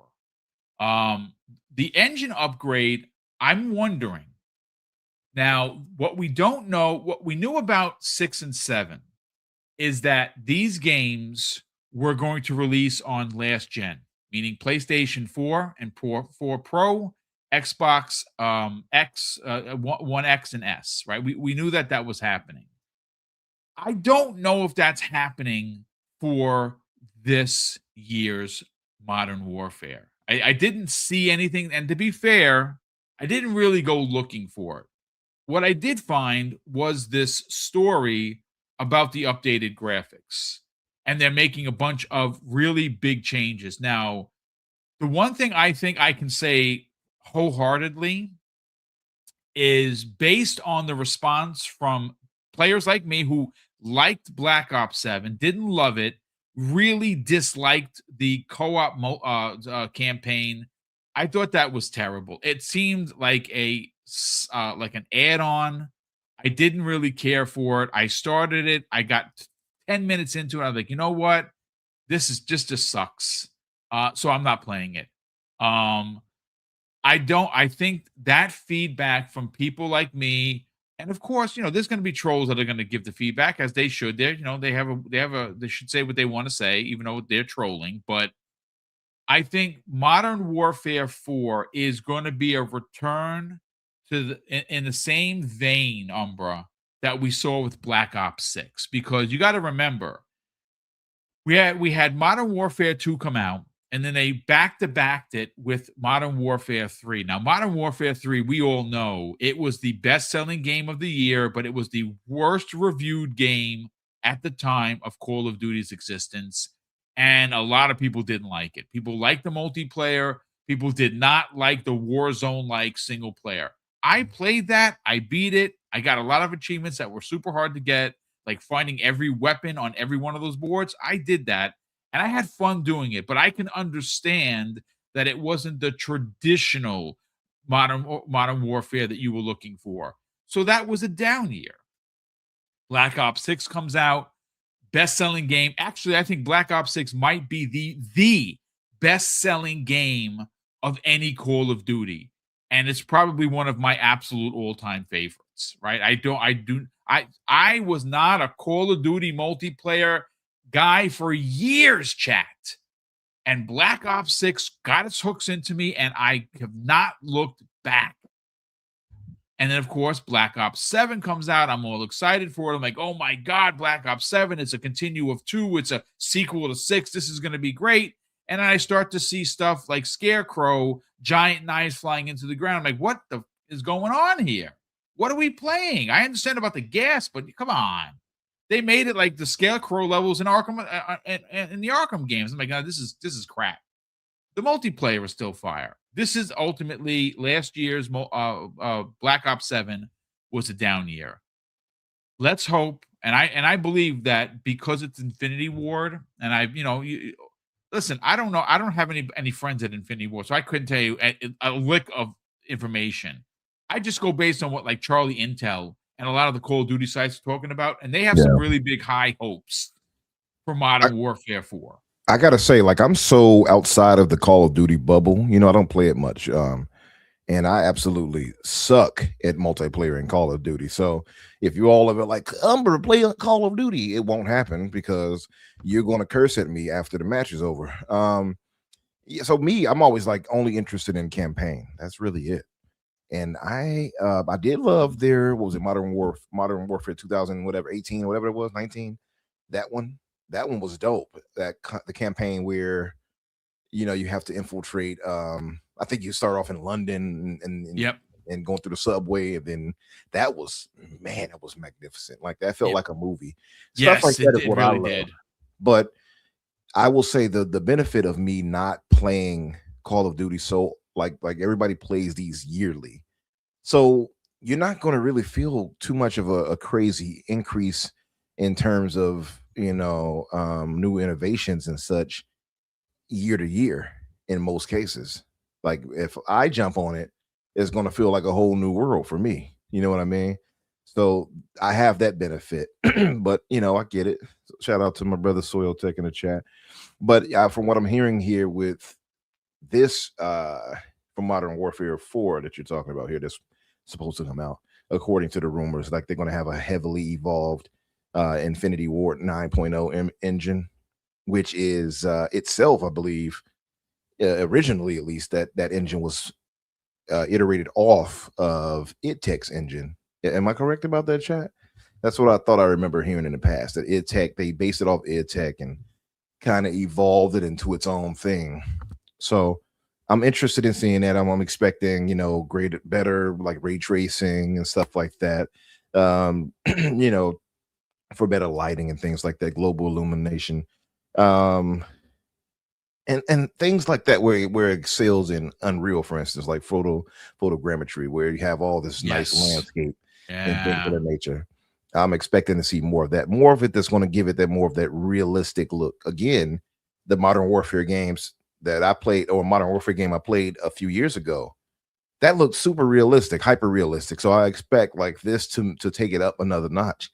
The engine upgrade, I'm wondering. Now, what we don't know, what we knew about 6 and 7, is that these games were going to release on last gen, meaning PlayStation 4 and 4 Pro, Xbox X, One X and S, right? We knew that was happening. I don't know if that's happening for this year's Modern Warfare. I didn't see anything, and to be fair, I didn't really go looking for it. What I did find was this story about the updated graphics, and they're making a bunch of really big changes. Now, the one thing I think I can say wholeheartedly is, based on the response from players like me who liked Black Ops 7, didn't love it, really disliked the co-op campaign. I thought that was terrible. It seemed like like an add-on. I didn't really care for it. I started it. I got 10 minutes into it. I was like, you know what? This is just sucks. So I'm not playing it. I think that feedback from people like me, and of course, there's going to be trolls that are going to give the feedback, as they should. They should say what they want to say, even though they're trolling. But I think Modern Warfare 4 is going to be a return to in the same vein, Umbra, that we saw with Black Ops 6, because you got to remember, we had Modern Warfare 2 come out, and then they back-to-backed it with Modern Warfare 3. Now, Modern Warfare 3, we all know, it was the best-selling game of the year, but it was the worst reviewed game at the time of Call of Duty's existence. and a lot of people didn't like it. People liked the multiplayer. People did not like the Warzone-like single player. I played that. I beat it. I got a lot of achievements that were super hard to get, like finding every weapon on every one of those boards. I did that, and I had fun doing it. But I can understand that it wasn't the traditional modern warfare that you were looking for. So that was a down year. Black Ops 6 comes out, best-selling game. Actually, I think Black Ops 6 might be the best-selling game of any Call of Duty. And it's probably one of my absolute all-time favorites, right? I was not a Call of Duty multiplayer guy for years, chat. And Black Ops 6 got its hooks into me, and I have not looked back. And then, of course, Black Ops 7 comes out. I'm all excited for it. I'm like, oh my God, Black Ops 7. It's a continue of 2. It's a sequel to 6. This is going to be great. And I start to see stuff like Scarecrow, giant knives flying into the ground. I'm like, what the is going on here? What are we playing? I understand about the gas, but come on. They made it like the Scarecrow levels in Arkham in the Arkham games. I'm like, no, this is crap. The multiplayer is still fire. This is ultimately last year's Black Ops 7 was a down year. Let's hope, and I believe that because it's Infinity Ward, and listen, I don't know, I don't have any friends at Infinity Ward, so I couldn't tell you a lick of information. I just go based on what like Charlie Intel and a lot of the Call of Duty sites are talking about, and they have some really big high hopes for Modern Warfare 4. I gotta say, like, I'm so outside of the Call of Duty bubble. I don't play it much. And I absolutely suck at multiplayer in Call of Duty. So if you all of it like, I'm gonna play Call of Duty, it won't happen because you're gonna curse at me after the match is over. So I'm always like only interested in campaign. That's really it. And I did love their Modern Warfare 2000, whatever, 18, whatever it was, 19. That one was dope. The campaign where you have to infiltrate. I think you start off in London and going through the subway, and then that was magnificent. Like that felt like a movie. Stuff like that is what I love. But I will say the benefit of me not playing Call of Duty, so like everybody plays these yearly, so you're not going to really feel too much of a crazy increase in terms of new innovations and such year to year in most cases. Like if I jump on it, it's going to feel like a whole new world for me. You know what I mean? So I have that benefit, but I get it. Shout out to my brother Soil Tech in the chat. But from what I'm hearing here with this from Modern Warfare 4 that you're talking about here, that's supposed to come out, according to the rumors, like they're going to have a heavily evolved Infinity Ward 9.0 engine, which is itself, I believe, originally at least, that engine was iterated off of IdTech's engine. Am I correct about that, chat? That's what I thought I remember hearing in the past, that IdTech, they based it off IdTech and kind of evolved it into its own thing. So I'm interested in seeing that. I'm expecting, better like ray tracing and stuff like that. For better lighting and things like that, global illumination, and things like that, where it excels in Unreal, for instance, like photogrammetry, where you have all this nice landscape and things of that nature. I'm expecting to see more of that, more of it that's going to give it that more of that realistic look. Again, the Modern Warfare games that I played, or Modern Warfare game I played a few years ago, that looked super realistic, hyper realistic. So I expect like this to take it up another notch.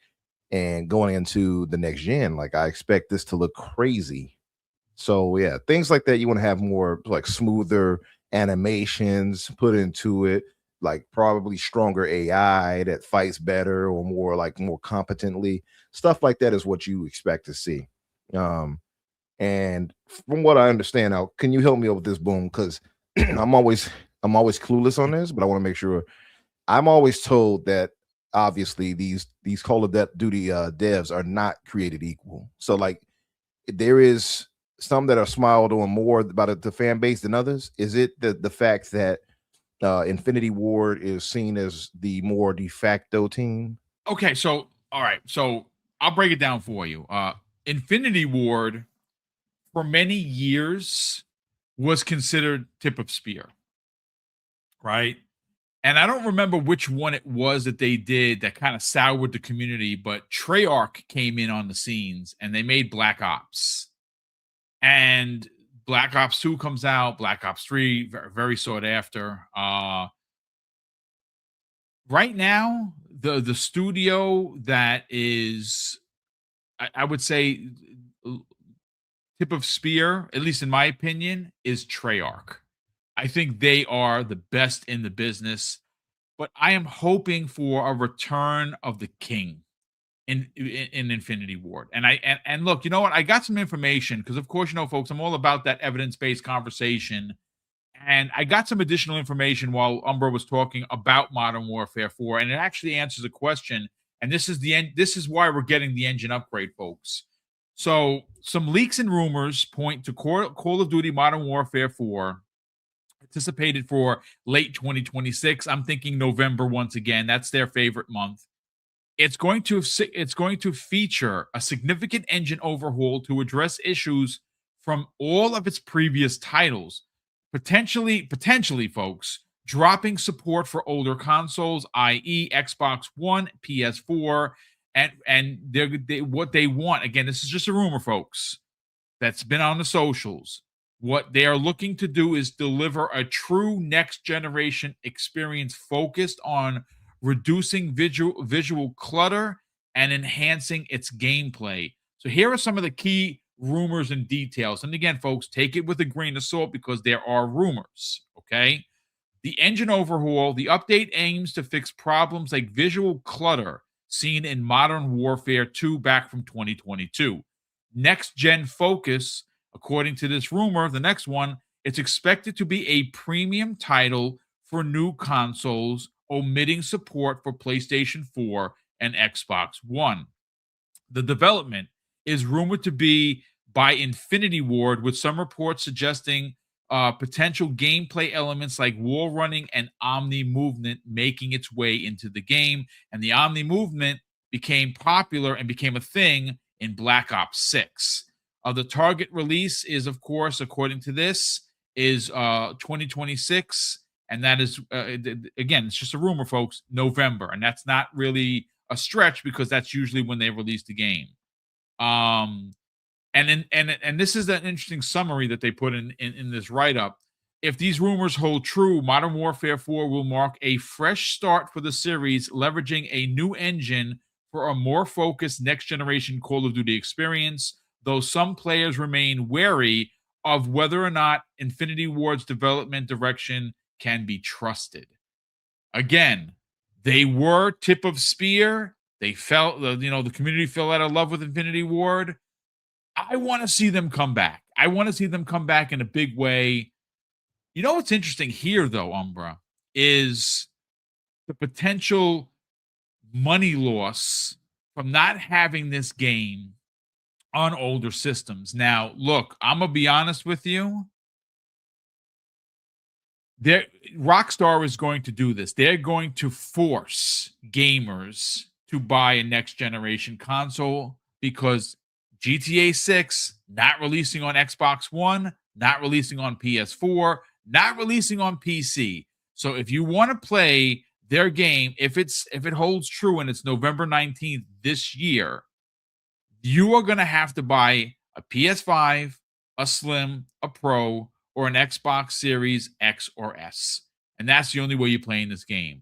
And going into the next gen, like I expect this to look crazy. So yeah, things like that, you want to have more like smoother animations put into it, like probably stronger AI that fights better or more competently. Stuff like that is what you expect to see. And from what I understand now, can you help me out with this, Boom? Because I'm always clueless on this, but I want to make sure. I'm always told that obviously these Call of Duty devs are not created equal. So like there is some that are smiled on more about the fan base than others. Is it the fact that Infinity Ward is seen as the more de facto team? Okay, so all right, so I'll break it down for you. Infinity Ward for many years was considered tip of spear, right? And I don't remember which one it was that they did that kind of soured the community, but Treyarch came in on the scenes and they made Black Ops. And Black Ops 2 comes out, Black Ops 3, very, very sought after. Right now, the studio that is, I would say, tip of spear, at least in my opinion, is Treyarch. I think they are the best in the business, but I am hoping for a return of the king in Infinity Ward. And look, you know what? I got some information because, of course, folks, I'm all about that evidence-based conversation. And I got some additional information while Umbra was talking about Modern Warfare 4, and it actually answers a question. And this is the end. This is why we're getting the engine upgrade, folks. So some leaks and rumors point to Call of Duty Modern Warfare 4 anticipated for late 2026. I'm thinking November once again. That's their favorite month. It's going to feature a significant engine overhaul to address issues from all of its previous titles. Potentially, folks, dropping support for older consoles, i.e., Xbox One, PS4, and what they want. Again, this is just a rumor, folks, that's been on the socials. What they are looking to do is deliver a true next generation experience focused on reducing visual clutter and enhancing its gameplay. So here are some of the key rumors and details. And again, folks, take it with a grain of salt because there are rumors, okay? The engine overhaul, the update aims to fix problems like visual clutter seen in Modern Warfare 2 back from 2022. Next gen focus, according to this rumor, the next one, it's expected to be a premium title for new consoles, omitting support for PlayStation 4 and Xbox One. The development is rumored to be by Infinity Ward, with some reports suggesting potential gameplay elements like wall running and Omni movement making its way into the game. And the Omni movement became popular and became a thing in Black Ops 6. The target release is, of course, according to this, is 2026. And that is, again, it's just a rumor, folks, November. And that's not really a stretch because that's usually when they release the game. And this is an interesting summary that they put in this write-up. If these rumors hold true, Modern Warfare 4 will mark a fresh start for the series, leveraging a new engine for a more focused next-generation Call of Duty experience, though some players remain wary of whether or not Infinity Ward's development direction can be trusted. Again, they were tip of spear. They felt, the community fell out of love with Infinity Ward. I want to see them come back. I want to see them come back in a big way. You know what's interesting here, though, Umbra, is the potential money loss from not having this game on older systems. Now, look, I'm going to be honest with you. Rockstar is going to do this. They're going to force gamers to buy a next generation console because GTA 6 not releasing on Xbox One, not releasing on PS4, not releasing on PC. So if you want to play their game, if it holds true and it's November 19th this year, you are going to have to buy a PS5, a Slim, a Pro, or an Xbox Series X or S. And that's the only way you're playing this game.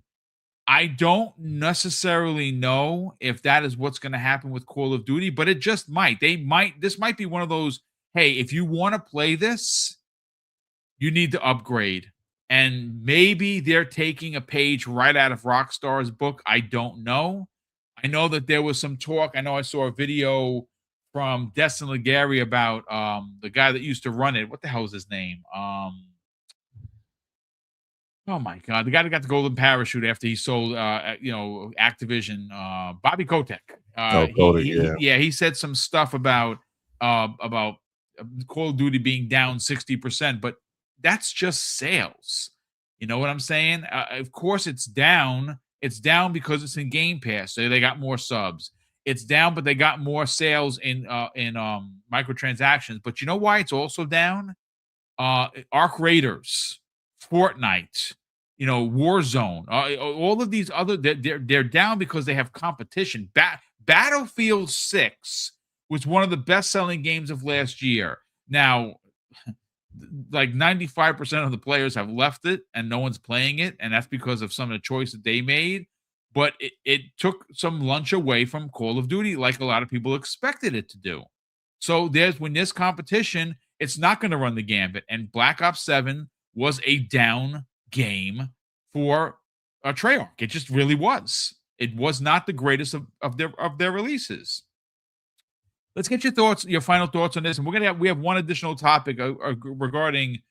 I don't necessarily know if that is what's going to happen with Call of Duty, but it just might. This might be one of those, hey, if you want to play this, you need to upgrade. And maybe they're taking a page right out of Rockstar's book. I don't know. I know that there was some talk. I know I saw a video from Destin Legary about the guy that used to run it. What the hell is his name? Oh my God, the guy that got the golden parachute after he sold, Activision, Bobby Kotick. He said some stuff about Call of Duty being down 60%, but that's just sales. You know what I'm saying? Of course, it's down. It's down because it's in Game Pass, so they got more subs. It's down, but they got more sales in microtransactions. But you know why it's also down? Arc Raiders, Fortnite, Warzone, all of these other they're down because they have competition. Battlefield 6 was one of the best-selling games of last year. Now, like 95% of the players have left it and no one's playing it, and that's because of some of the choice that they made. But it took some lunch away from Call of Duty, like a lot of people expected it to do. So when there's competition, it's not going to run the gambit. And Black Ops 7 was a down game for Treyarch. It just really was. It was not the greatest of their releases. Let's get your final thoughts on this, and we have one additional topic regarding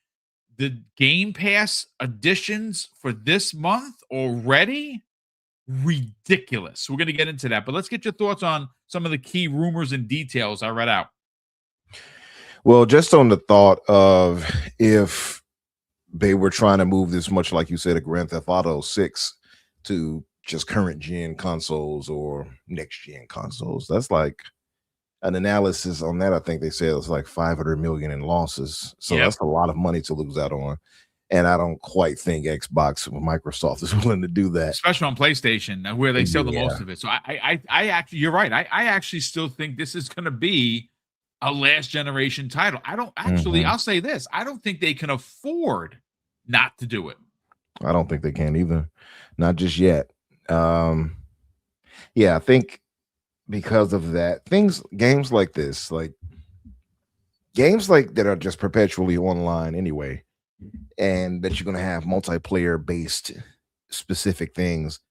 the Game Pass additions for this month already. Ridiculous. We're going to get into that, but let's get your thoughts on some of the key rumors and details I read out. Well, just on the thought of if they were trying to move this, much like you said, a Grand Theft Auto 6 to just current gen consoles or next gen consoles, that's like an analysis on that. I think they said it was like 500 million in losses. So that's a lot of money to lose out on. And I don't quite think Xbox or Microsoft is willing to do that, especially on PlayStation, where they sell the most of it. So I actually, you're right. I actually still think this is going to be a last generation title. I don't actually. I'll say this: I don't think they can afford not to do it. I don't think they can either, not just yet. I think because of that, games like this, like games like that are just perpetually online anyway, and that you're going to have multiplayer based specific things,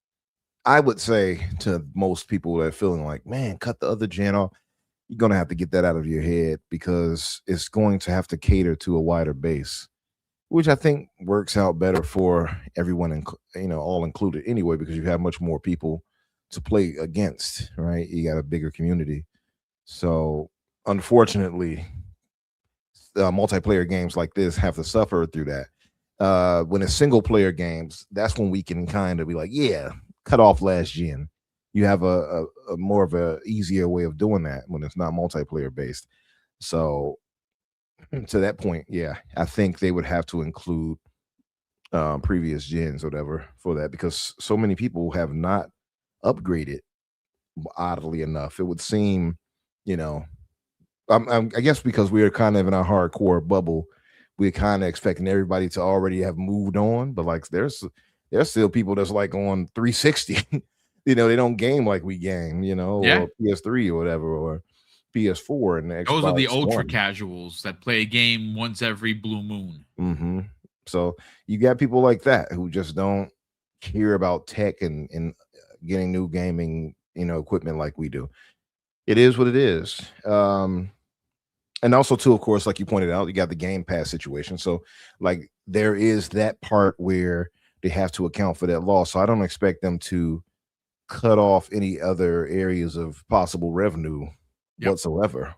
I would say to most people that are feeling like, man, cut the other gen off, you're going to have to get that out of your head, because it's going to have to cater to a wider base, which I think works out better for everyone, all included anyway, because you have much more people to play against, right? You got a bigger community. So unfortunately, multiplayer games like this have to suffer through that. When it's single player games, that's when we can kind of be like, yeah, cut off last gen. You have a more of a easier way of doing that when it's not multiplayer based. So to that point, I think they would have to include previous gens or whatever for that, because so many people have not upgraded, oddly enough. It would seem, I guess because we are kind of in a hardcore bubble, we're kind of expecting everybody to already have moved on, but like there's still people that's like on 360. They don't game like we game, or PS3 or whatever, or PS4 and the Xbox Those are the ultra One. casuals that play a game once every blue moon. So you got people like that who just don't care about tech and getting new gaming, equipment like we do. It is what it is. And also too, of course, like you pointed out, you got the Game Pass situation. So like there is that part where they have to account for that loss. So I don't expect them to cut off any other areas of possible revenue whatsoever.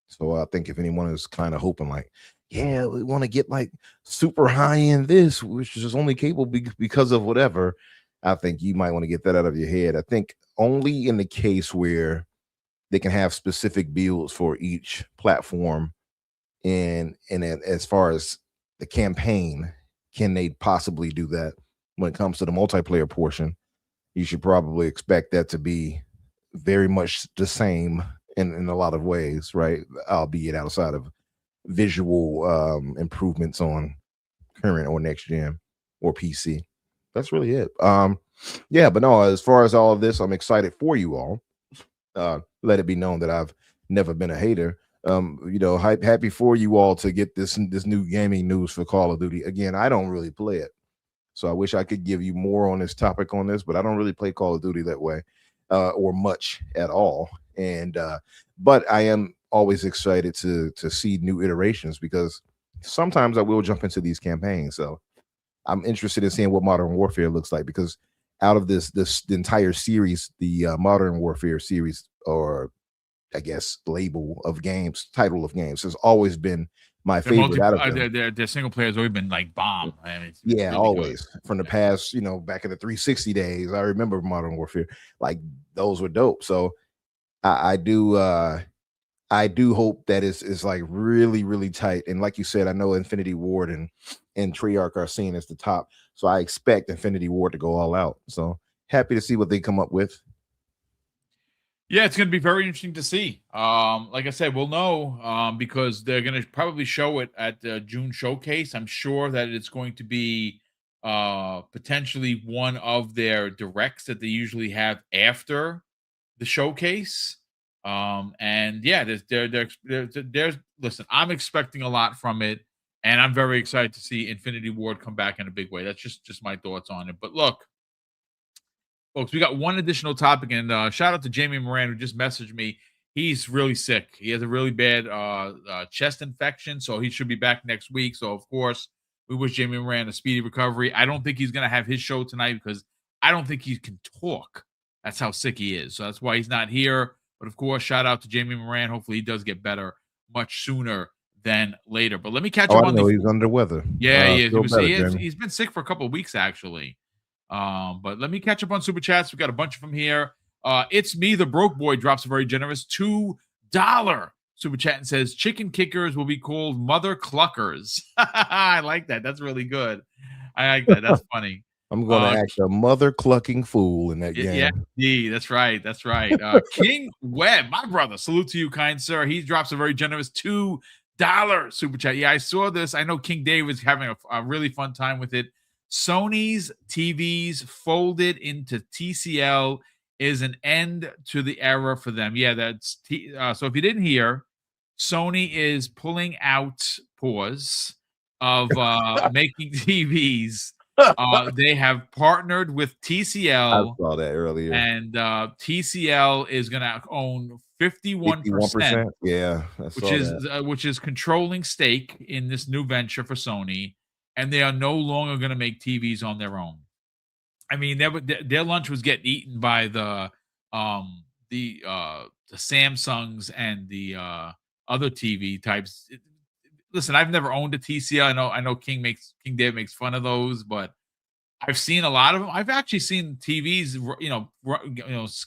So I think if anyone is kind of hoping like, yeah, we want to get like super high in this, which is only capable because of whatever, I think you might want to get that out of your head. I think only in the case where they can have specific builds for each platform, and as far as the campaign, can they possibly do that? When it comes to the multiplayer portion, you should probably expect that to be very much the same in a lot of ways, right? Albeit outside of visual improvements on current or next gen or PC. That's really it. But no, as far as all of this, I'm excited for you all. Let it be known that I've never been a hater. Happy for you all to get this new gaming news for Call of Duty. Again, I don't really play it, so I wish I could give you more on this topic on this, but I don't really play Call of Duty that way, or much at all. And but I am always excited to see new iterations, because sometimes I will jump into these campaigns. So I'm interested in seeing what Modern Warfare looks like, because out of the entire series, the Modern Warfare series, or I guess title of games, has always been my favorite out of them. Their single player has always been like bomb. It's really always good. From the past, back in the 360 days, I remember Modern Warfare, like those were dope. So I do I do hope that it's like really, really tight. And like you said, I know Infinity Ward and Treyarch are seen as the top. So I expect Infinity Ward to go all out. So happy to see what they come up with. Yeah, it's going to be very interesting to see. Like I said, we'll know because they're going to probably show it at the June showcase. I'm sure that it's going to be potentially one of their directs that they usually have after the showcase. And yeah, there's listen, I'm expecting a lot from it, and I'm very excited to see Infinity Ward come back in a big way. That's just my thoughts on it. But look, folks, we got one additional topic, and shout out to Jamie Moran who just messaged me. He's really sick. He has a really bad chest infection, so he should be back next week. So, of course, we wish Jamie Moran a speedy recovery. I don't think he's going to have his show tonight because I don't think he can talk. That's how sick he is. So that's why he's not here. But, of course, shout out to Jamie Moran. Hopefully, he does get better much sooner than later. But let me catch up I on know the. he's under the weather. Yeah, Feel better, he's been sick for a couple of weeks, actually. But let me catch up on super chats. We've got a bunch of them here. It's me, the broke boy, drops a very generous $2 super chat and says chicken kickers will be called mother cluckers. I like that. That's really good. I like that. That's funny. I'm going to act a mother clucking fool in that game. Yeah, that's right. That's right. King Webb, my brother, salute to you, kind sir. He drops a very generous $2 super chat. Yeah, I saw this. I know King Dave was having a really fun time with it. Sony's TVs folded into TCL is an end to the era for them. Yeah, that's so if you didn't hear, Sony is pulling out pause of making TVs. They have partnered with TCL. I saw that earlier. And TCL is going to own 51%. Yeah, which is controlling stake in this new venture for Sony, and they are no longer going to make TVs on their own. I mean, their lunch was getting eaten by the Samsungs and the other TV types. Listen, I've never owned a TCL. I know King Dave makes fun of those, but I've seen a lot of them. I've actually seen TVs,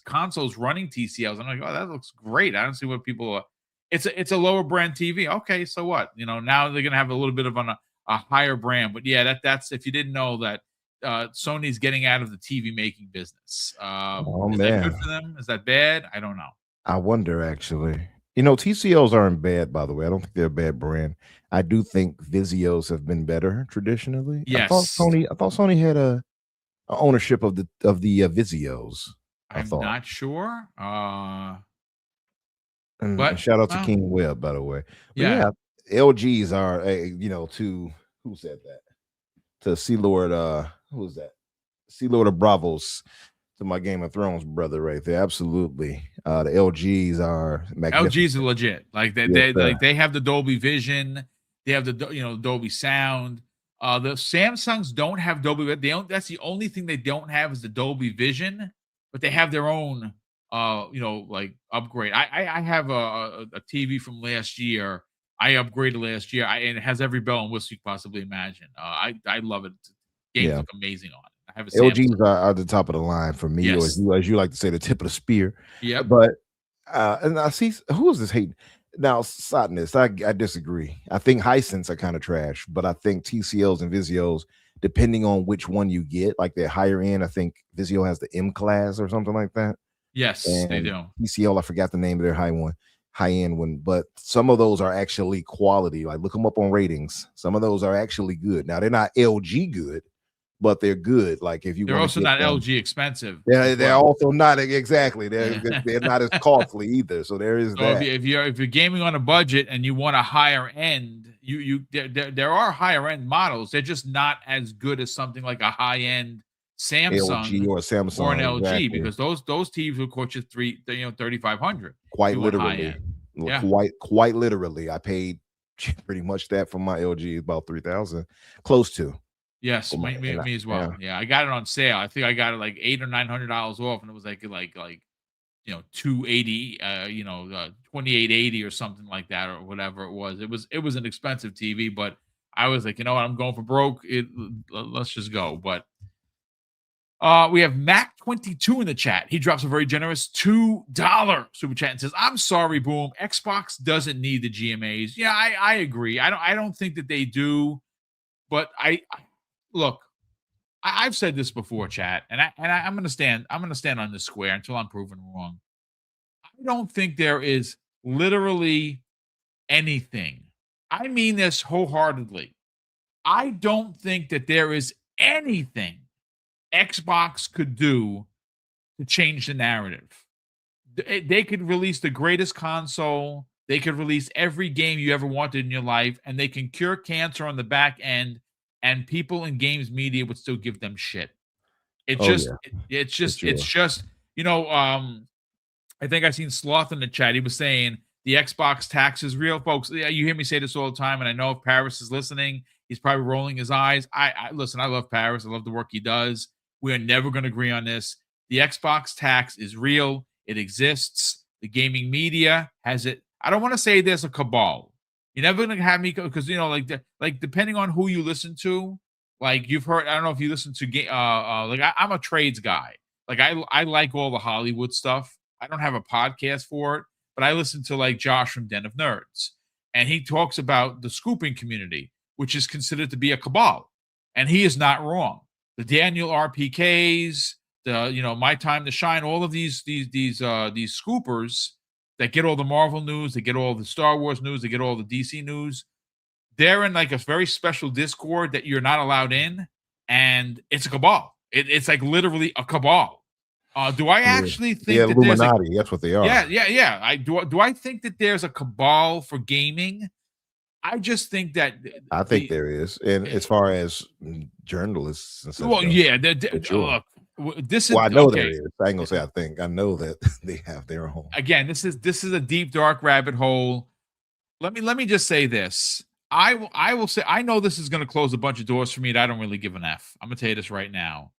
consoles running TCLs. I'm like, oh, that looks great. I don't see what people are. It's a lower brand TV. Okay, so what? Now they're gonna have a little bit of a higher brand. But yeah, that's if you didn't know that Sony's getting out of the TV making business. Is that good for them? Is that bad? I don't know. I wonder actually. TCLs aren't bad, by the way. I don't think they're a bad brand. I do think Vizios have been better traditionally. Yes. I thought Sony had a ownership of the Vizios. I'm not sure. But shout out to King Webb, by the way. But yeah, LGs are to who said that? To C Lord, who was that? C Lord of Bravos. To my Game of Thrones brother right there. Absolutely. The LGs are magnificent. LGs are legit. Like they have the Dolby Vision, they have the Dolby Sound. The Samsungs don't have Dolby. That's the only thing they don't have is the Dolby Vision, but they have their own upgrade. I have a TV from last year. I upgraded last year, and it has every bell and whistle you could possibly imagine. I love it. Games look amazing on it. I have a LGs are the top of the line for me, yes. or as you like to say, the tip of the spear. Yeah, but and I see who is this hating now. Sadness, I disagree. I think Hisense are kind of trash, but I think TCLs and Vizios, depending on which one you get, like their higher end, I think Vizio has the M class or something like that. Yes, and they do. TCL, I forgot the name of their high end one, but some of those are actually quality. Like look them up on ratings. Some of those are actually good. Now they're not LG good, but they're good. Like if they're also not LG expensive. They're also not exactly. They're not as costly either. So there is that. If you're gaming on a budget and you want a higher end, there are higher end models. They're just not as good as something like a high end Samsung LG or Samsung or an LG because those TVs will cost you $3,500. Quite literally. Quite literally. I paid pretty much that for my LG, about $3,000, close to. Yes, me as well. Yeah, I got it on sale. I think I got it like $800 or $900 off, and it was like $280, 2880 or something like that, or whatever it was. It was an expensive TV, but I was like, you know what, I'm going for broke. Let's just go. But We have Mac22 in the chat. He drops a very generous $2 super chat and says, "I'm sorry, Boom. Xbox doesn't need the GMAs." Yeah, I agree. I don't think that they do, but look. I've said this before, chat, and I'm gonna stand on this square until I'm proven wrong. I don't think there is literally anything. I mean this wholeheartedly. I don't think that there is anything Xbox could do to change the narrative. They could release the greatest console. They could release every game you ever wanted in your life, and they can cure cancer on the back end, and people in games media would still give them shit. It's just, I think I seen Sloth in the chat. He was saying the Xbox tax is real, folks. Yeah, you hear me say this all the time, and I know if Paris is listening, he's probably rolling his eyes. I listen, I love Paris. I love the work he does. We are never going to agree on this. The Xbox tax is real. It exists. The gaming media has it. I don't want to say there's a cabal. You're never going to have me, because, like depending on who you listen to, like you've heard, I don't know if you listen to, I'm a trades guy. Like I like all the Hollywood stuff. I don't have a podcast for it, but I listen to like Josh from Den of Nerds, and he talks about the scooping community, which is considered to be a cabal, and he is not wrong. The Daniel RPKs, the My Time to Shine, all of these scoopers that get all the Marvel news, they get all the Star Wars news, they get all the DC news. They're in like a very special Discord that you're not allowed in, and it's a cabal. It's like literally a cabal. Do I actually think that Illuminati? That's what they are. Yeah. Do I think that there's a cabal for gaming? I just think that I think there is, and as far as journalists and stuff. Well, yeah, sure. This is. Well, I know okay. there is. I ain't gonna say I think. I know that they have their own. Again, this is a deep, dark rabbit hole. Let me just say this. I will say, I know this is going to close a bunch of doors for me, and I don't really give an F. I'm going to tell you this right now.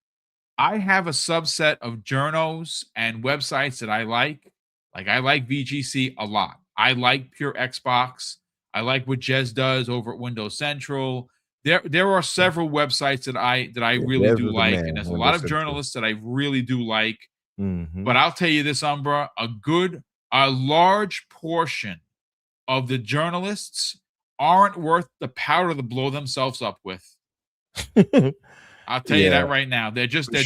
I have a subset of journos and websites that I like. Like, I like VGC a lot. I like Pure Xbox. I like what Jez does over at Windows Central. There are several websites that I really do like, and there's a lot of journalists that I really do like. Mm-hmm. But I'll tell you this, Umbra, a large portion of the journalists aren't worth the powder to blow themselves up with. I'll tell you that right now. They're just not.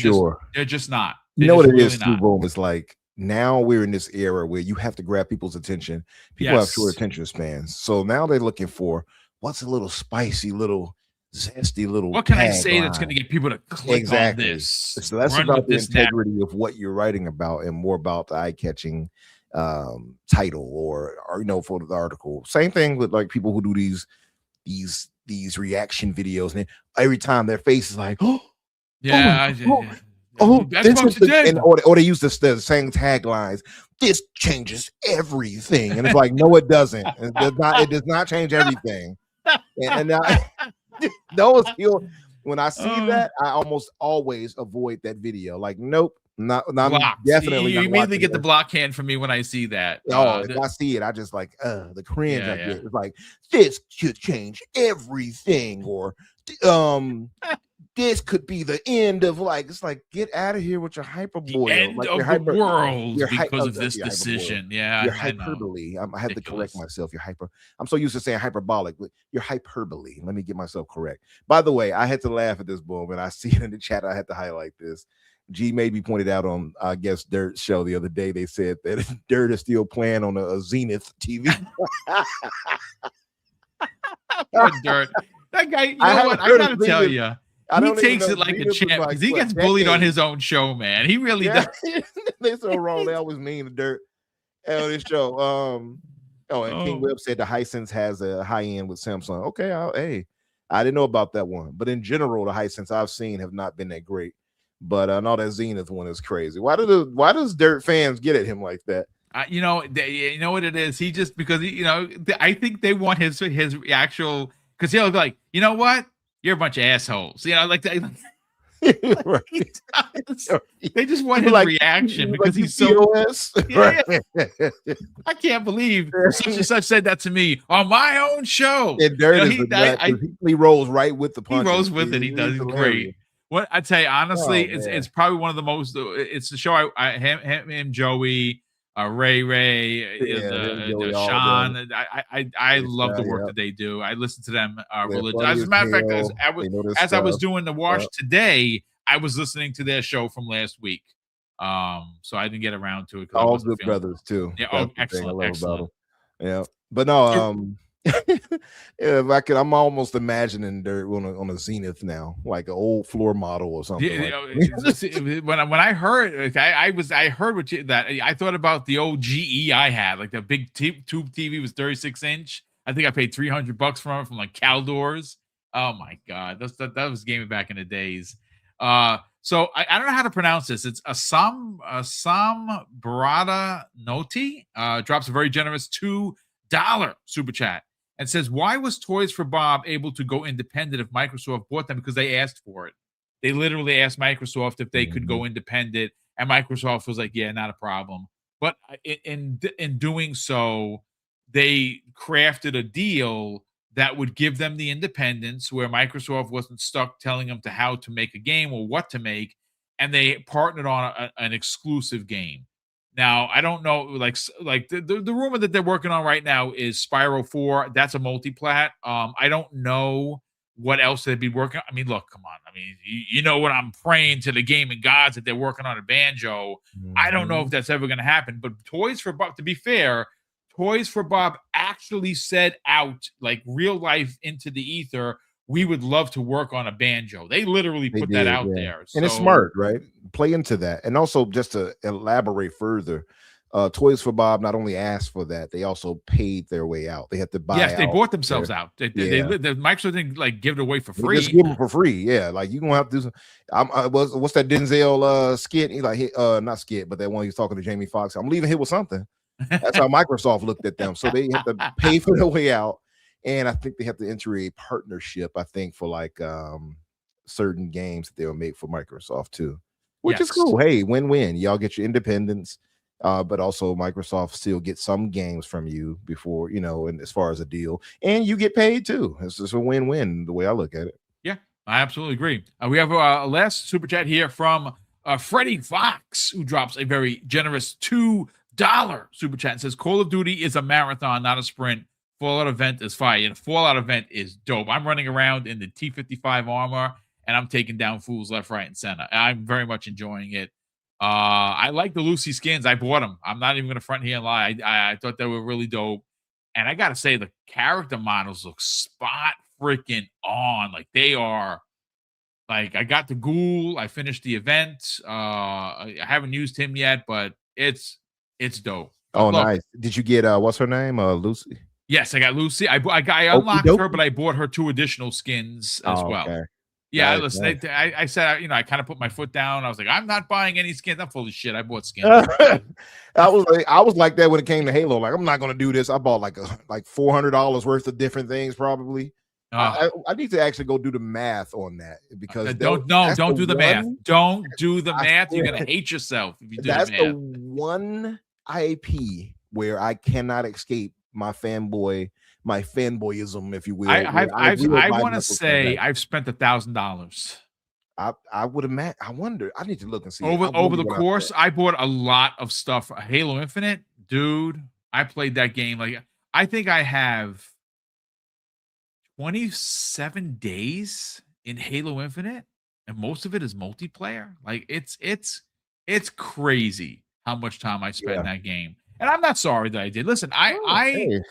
You know what it is, too, Boom? It's like now we're in this era where you have to grab people's attention. People have short attention spans. So now they're looking for what's a little spicy, little zesty little. What can I say that's going to get people to click on this? It's less about the integrity of what you're writing about and more about the eye-catching title or for the article. Same thing with like people who do these reaction videos, and every time their face is like, this is or they use the same taglines. This changes everything, and it's like, no, it doesn't. It does not change everything. And those when I see that, I almost always avoid that video. Like, nope. Not definitely. You immediately get the block hand from me when I see that. If I see it, I just like the cringe I get. It's like, this should change everything, or this could be the end of it's like, get out of here with your hyperbole. End like of the world because of this decision. Yeah, your hyperbole. I had to correct myself. I'm so used to saying hyperbolic, but your hyperbole. Let me get myself correct. By the way, I had to laugh at this, Boom, and I see it in the chat. I had to highlight this. G maybe pointed out on, I guess, Dirt show the other day. They said that Dirt is still playing on a Zenith TV. Dirt. That guy, you know what? I gotta tell you, he takes it like a champ because he gets bullied on his own show, man. He really does. They're so wrong. They always mean the Dirt on this show. King Webb said the Hisense has a high end with Samsung. Okay, I didn't know about that one, but in general, the Hisense I've seen have not been that great. But I know that Zenith one is crazy. Why does Dirt fans get at him like that? You know what it is. He just because I think they want his actual, because he'll be like, you know what, you're a bunch of assholes. Like that. They just want his reaction because he's so. I can't believe such and such said that to me on my own show. And Dirt he rolls right with the punch. He rolls with it. He does great. What I tell you honestly, Oh, it's probably one of the most. It's the show him Joey, Ray, Yeah, him, Joey, all them. Sean. I It's, love the work yeah, that they do. I listen to them they're religion. funny As a as matter of fact, hell. They know this as I was stuff. doing the wash Yeah. today, I was listening to their show from last week. So I didn't get around to it because I All wasn't good feeling brothers too. Yeah. Oh, That's the thing I excellent, love about excellent. them. Yeah, but no, So- yeah, if I could, I'm almost imagining they're on a Zenith now, like an old floor model or something. When I heard, like, I heard that I thought about the old GE I had, like the big tube TV was 36-inch. I think I paid $300 for it from like Caldors. Oh my god, that was gaming back in the days. So I don't know how to pronounce this. It's Assam Barada Noti drops a very generous $2 super chat and says, why was Toys for Bob able to go independent if Microsoft bought them? Because they asked for it. They literally asked Microsoft if they could go independent, and Microsoft was like, yeah, not a problem. But in doing so, they crafted a deal that would give them the independence where Microsoft wasn't stuck telling them how to make a game or what to make, and they partnered on an exclusive game. Now, I don't know, like the rumor that they're working on right now is Spyro 4. That's a multiplat. I don't know what else they'd be working on. I mean, look, come on. I mean, you know what I'm praying to the gaming gods that they're working on a Banjo. I don't know if that's ever going to happen, but Toys for Bob, to be fair, Toys for Bob actually said out, like real life into the ether, we would love to work on a Banjo. They literally put that out there. And it's smart, right? Play into that. And also, just to elaborate further, Toys for Bob not only asked for that, they also paid their way out. They had to buy. Yes, they bought themselves out. They Microsoft didn't like give it away for free. They just give them for free. Yeah, like you gonna have to do some. What's that Denzel skit? He's like, not skit, but that one he's talking to Jamie Foxx. I'm leaving here with something. That's how Microsoft looked at them. So they have to pay for their way out. And I think they have to enter a partnership, I think, for like certain games that they'll make for Microsoft too, which is cool. Hey, win-win. Y'all get your independence, but also Microsoft still gets some games from you before, and as far as a deal, and you get paid too. It's just a win-win the way I look at it. Yeah, I absolutely agree. We have a last super chat here from Freddie Fox, who drops a very generous $2 super chat and says, Call of Duty is a marathon, not a sprint. Fallout event is fire. And Fallout event is dope. I'm running around in the T-55 armor, and I'm taking down fools left, right, and center. I'm very much enjoying it. I like the Lucy skins. I bought them. I'm not even going to front here and lie. I thought they were really dope. And I got to say, the character models look spot freaking on. Like, they are... Like, I got the Ghoul. I finished the event. I haven't used him yet, but it's dope. But nice. Did you get, what's her name? Lucy? Yes, I got Lucy. I unlocked her, but I bought her 2 additional skins as well. Okay. Yeah, nice, listen, nice. I said, I kind of put my foot down. I was like, I'm not buying any skins. I'm full of shit. I bought skins. I was like that when it came to Halo. Like, I'm not going to do this. I bought like $400 worth of different things probably. I need to actually go do the math on that because don't do the math. Don't do the math. You're gonna hate yourself if you do that's the math. The one IP where I cannot escape my fanboyism, if you will. I want to say I've spent $1,000. I would imagine. I wonder. I need to look and see. Over the course, I bought a lot of stuff. Halo Infinite, dude. I played that game. Like, I think I have 27 days in Halo Infinite, and most of it is multiplayer. Like, it's crazy how much time I spent in that game. And I'm not sorry that I did. Listen,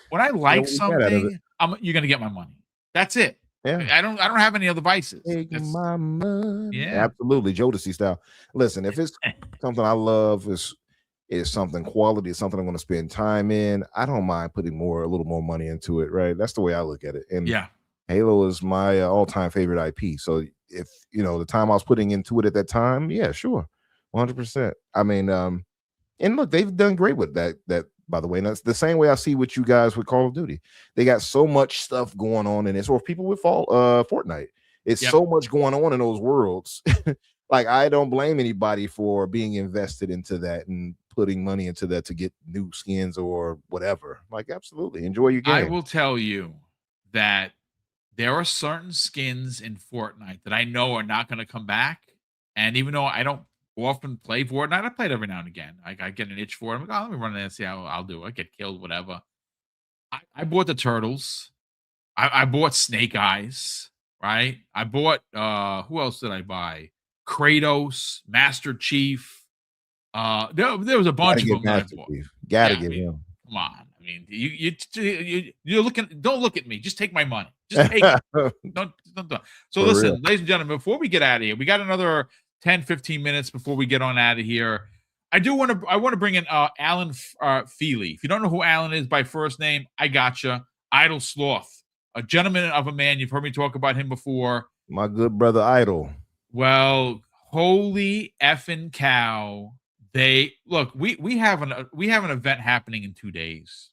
when I like something, you're gonna get my money. That's it. Yeah. I don't have any other vices. Take my money. Yeah, absolutely. Jodeci style. Listen, if it's something I love, is something quality, it's something I'm going to spend time in, I don't mind putting a little more money into it, right? That's the way I look at it. And Halo is my all-time favorite IP. So if the time I was putting into it at that time, yeah, sure, 100%. I mean, and look, they've done great with that. By the way, and that's the same way I see with you guys with Call of Duty. They got so much stuff going on in this, or people with Fortnite. It's so much going on in those worlds. Like, I don't blame anybody for being invested into that and putting money into that to get new skins or whatever. Like, absolutely enjoy your game. I will tell you that there are certain skins in Fortnite that I know are not going to come back. And even though I don't often play Fortnite, I play it every now and again. I get an itch for it. I'm like, oh, let me run it and see how I'll do. I get killed, whatever. I bought the turtles. I bought Snake Eyes, right? I bought who else did I buy? Kratos, Master Chief. There was a bunch of them that I bought. Gotta get him. Come on. I mean, you're looking. Don't look at me. Just take my money. Just take it. Don't. So For listen, real. ladies and gentlemen, before we get out of here, we got another 10, 15 minutes before we get on out of here. I want to bring in Alan Feely. If you don't know who Alan is by first name, I gotcha. Idle Sloth, a gentleman of a man. You've heard me talk about him before. My good brother Idle. Well, holy effing cow. We have an event happening in 2 days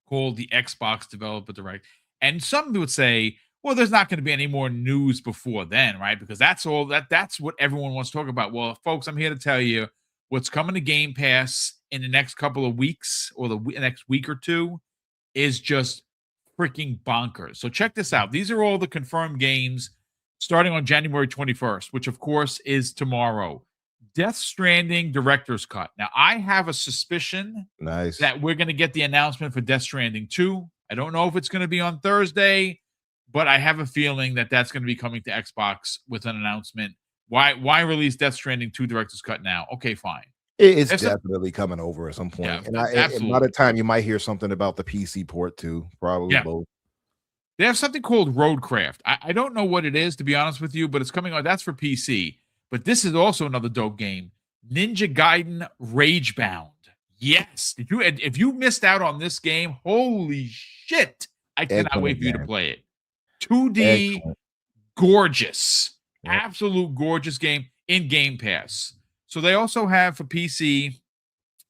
called the Xbox Developer Direct. And some would say, well, there's not going to be any more news before then, right? Because that's what everyone wants to talk about. Well, folks, I'm here to tell you what's coming to Game Pass in the next couple of weeks or the next week or two is just freaking bonkers. So check this out. These are all the confirmed games starting on January 21st, which of course is tomorrow. Death Stranding Director's Cut. Now, I have a suspicion that we're going to get the announcement for Death Stranding 2. I don't know if it's going to be on Thursday, but I have a feeling that that's going to be coming to Xbox with an announcement. Why release Death Stranding 2 Director's Cut now? Okay, fine. It's definitely coming over at some point. Yeah, and by the time you might hear something about the PC port too, probably both. They have something called Roadcraft. I don't know what it is, to be honest with you, but it's coming on. That's for PC. But this is also another dope game. Ninja Gaiden Ragebound. Yes. If you missed out on this game, holy shit. I cannot wait for you to play it. 2D, excellent. Gorgeous. Yep. Absolute gorgeous game in Game Pass. So they also have for PC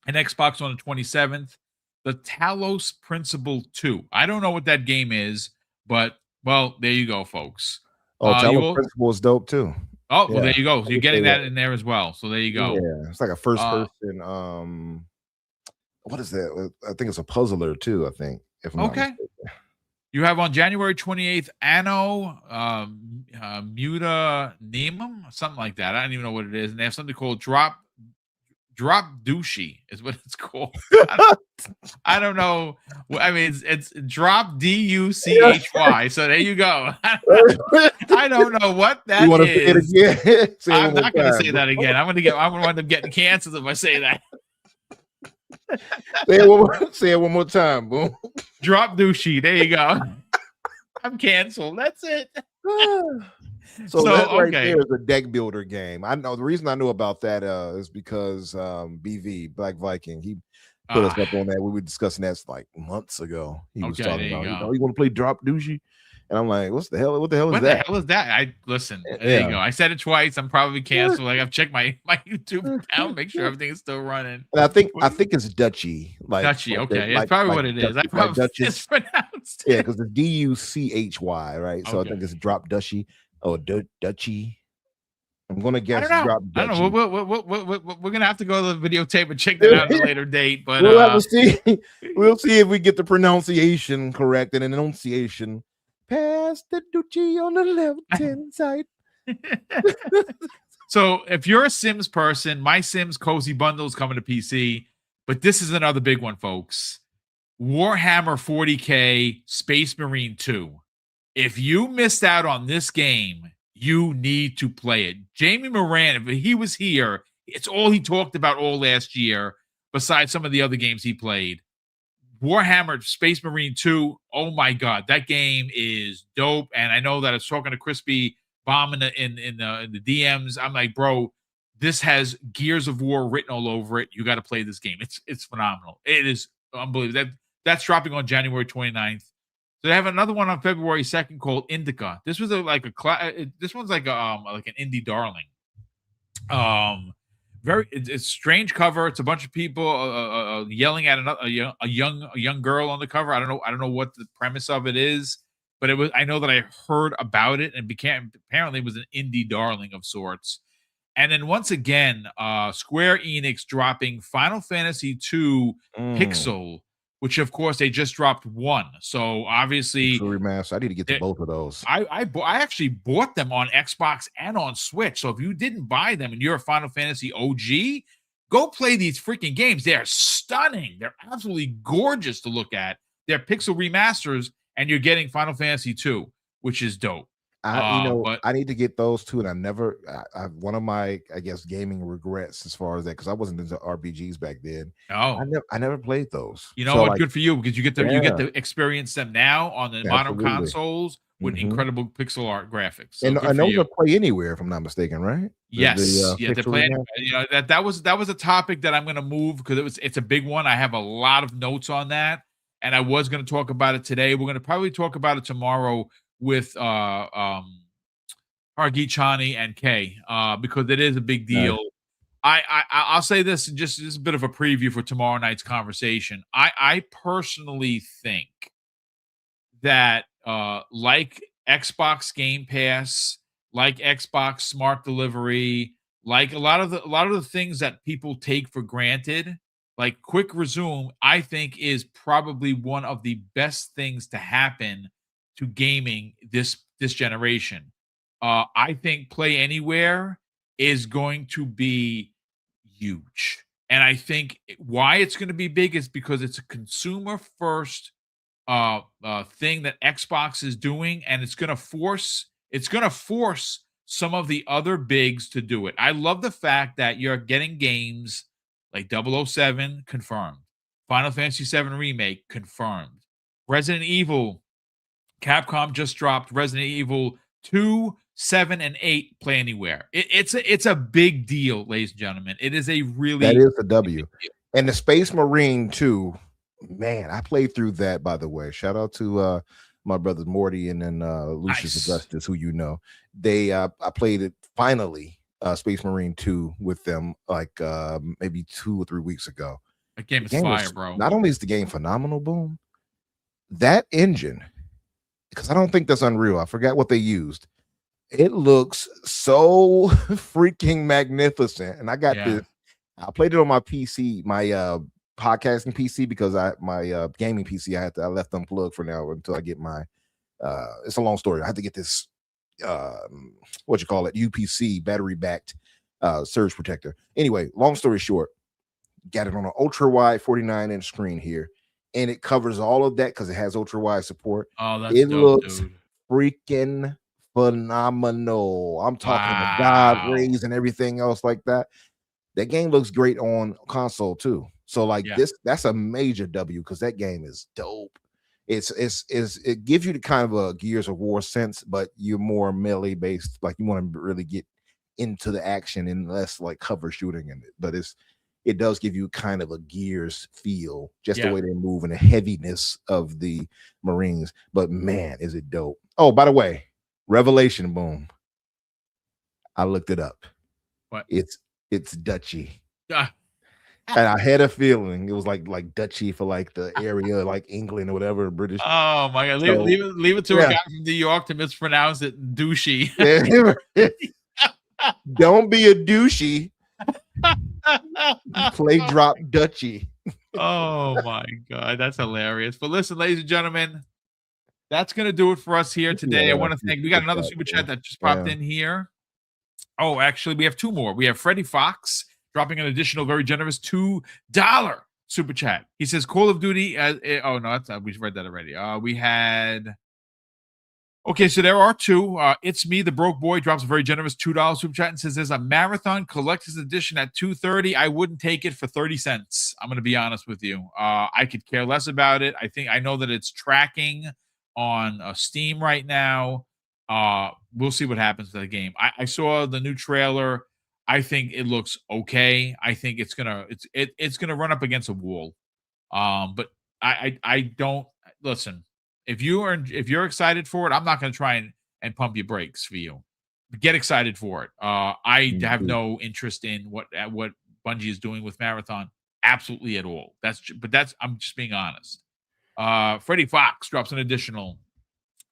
and Xbox on the 27th, the Talos Principle 2. I don't know what that game is, but, well, there you go, folks. Oh, Talos Principle is dope, too. Oh, well, there you go. So you're getting that in there as well. So there you go. Yeah, it's like a first person. What is that? I think it's a puzzler too. I think. If I'm not mistaken. You have on January 28th, Anno Muta Nemum, something like that. I don't even know what it is. And they have something called Drop Douchey is what it's called. I don't know. I mean, it's Drop Duchy. So there you go. I don't know what that is. Say it again? I'm not going to say that again. I'm going to wind up getting canceled if I say that. Say it one more time, boom. Drop Douchey. There you go. I'm canceled. That's it. So that right there is a deck builder game. I know the reason I knew about that is because BV Black Viking, he put us up on that. We were discussing that like months ago. He was talking about, you want to play Drop Douchey? And I'm like, what the hell is that? What the hell is that? I listen. There you go. I said it twice. I'm probably canceled. Like I've checked my YouTube account, make sure everything is still running. And I think it's Dutchy. Like Dutchy. Okay, it's probably what it is. I probably mispronounced. Yeah, because it's Duchy, right? So I think it's Drop Dutchy. Oh, Dutchy. I'm gonna guess Drop Dutchy. I don't know. We're gonna have to go to the videotape and check that out at a later date. But we'll have to see. We'll see if we get the pronunciation correct and an enunciation. Pass the Duchy on the left-hand side. So if you're a Sims person, my Sims Cozy Bundle is coming to PC, but this is another big one, folks. Warhammer 40K Space Marine 2. If you missed out on this game, you need to play it. Jamie Moran, if he was here, it's all he talked about all last year, besides some of the other games he played. Warhammer Space Marine 2, oh my God, that game is dope. And I know that I was talking to Crispy Bomb in the DMs. I'm like, bro, this has Gears of War written all over it. You got to play this game. It's phenomenal. It is unbelievable. That's dropping on January 29th. So they have another one on February 2nd called Indica. This was this one's like an indie darling. It's strange cover. It's a bunch of people yelling at a young girl on the cover. I don't know what the premise of it is, but I know that I heard about it and apparently it was an indie darling of sorts. And then once again, Square Enix dropping Final Fantasy II Pixel which of course they just dropped 1. So obviously, Remaster. I need to get to both of those. I actually bought them on Xbox and on Switch. So if you didn't buy them and you're a Final Fantasy OG, go play these freaking games. They're stunning. They're absolutely gorgeous to look at. They're pixel remasters, and you're getting Final Fantasy 2, which is dope. I need to get those too, and one of my, I guess, gaming regrets as far as that, because I wasn't into RPGs back then. I never played those. You know what? Good for you, because you get to experience them now on the modern consoles with incredible pixel art graphics. And those are Play Anywhere, if I'm not mistaken, right? Yes, the Play Anywhere. You know, that was a topic that I'm going to move, because it's a big one. I have a lot of notes on that, and I was going to talk about it today. We're going to probably talk about it tomorrow with Hargeet Chani and Kay, because it is a big deal. I'll say this, just a bit of a preview for tomorrow night's conversation. I personally think that like Xbox Game Pass, like Xbox Smart Delivery, like a lot of the things that people take for granted, like Quick Resume, I think is probably one of the best things to happen to gaming this generation. I think Play Anywhere is going to be huge. And I think why it's going to be big is because it's a consumer first thing that Xbox is doing, and it's going to force some of the other bigs to do it. I love the fact that you're getting games like 007 confirmed, Final Fantasy VII Remake confirmed, Resident Evil. Capcom just dropped Resident Evil 2, 7, and 8 Play Anywhere. It's a big deal, ladies and gentlemen. It is a really that is a W. And the Space Marine 2, man, I played through that, by the way. Shout out to my brothers Morty and then Lucius Augustus, who you know. I played it finally, Space Marine 2 with them like maybe 2 or 3 weeks ago. That game is fire, bro. Not only is the game phenomenal, Boom, that engine, because I don't think that's Unreal. I forgot what they used. It looks so freaking magnificent. And I got this. I played it on my PC, my podcasting PC, because my gaming PC I left unplugged for now until I get my it's a long story. I had to get this UPC battery backed surge protector. Anyway, long story short, got it on an ultra wide 49-inch screen here, and it covers all of that because it has ultra wide support. Oh, that's it dope, looks dude. Freaking phenomenal. I'm talking about God rays and everything else like that. That game looks great on console too. So like that's a major W, because that game is dope. It gives you the kind of a Gears of War sense, but you're more melee based. Like you want to really get into the action and less like cover shooting in it. But it does give you kind of a Gears feel, just the way they move and the heaviness of the Marines. But man, is it dope. Oh, by the way, Revelation, Boom. I looked it up. What? It's Dutchy. And I had a feeling it was like Dutchy for like the area, like England or whatever, British. Oh my God. Leave it to a guy from New York to mispronounce it douchey. Don't be a douchey. Play drop Dutchy. Oh my God, that's hilarious. But listen, ladies and gentlemen, that's gonna do it for us here today. I want to thank, we got another super chat that just popped in here. Oh, actually, we have 2 more. We have Freddie Fox dropping an additional very generous $2 super chat. He says Call of Duty oh no, that's we've read that already. We had okay, so there are 2. It's Me, the Broke Boy, drops a very generous $2 super chat and says there's a marathon collector's edition at $2.30. I wouldn't take it for 30 cents. I'm going to be honest with you. I could care less about it. I know that it's tracking on Steam right now. We'll see what happens to the game. I saw the new trailer. I think it looks okay. I think it's gonna run up against a wall. But I don't listen. If you're excited for it, I'm not going to try and pump your brakes for you. Get excited for it. I have no interest in what Bungie is doing with Marathon, absolutely at all. I'm just being honest. Freddie Fox drops an additional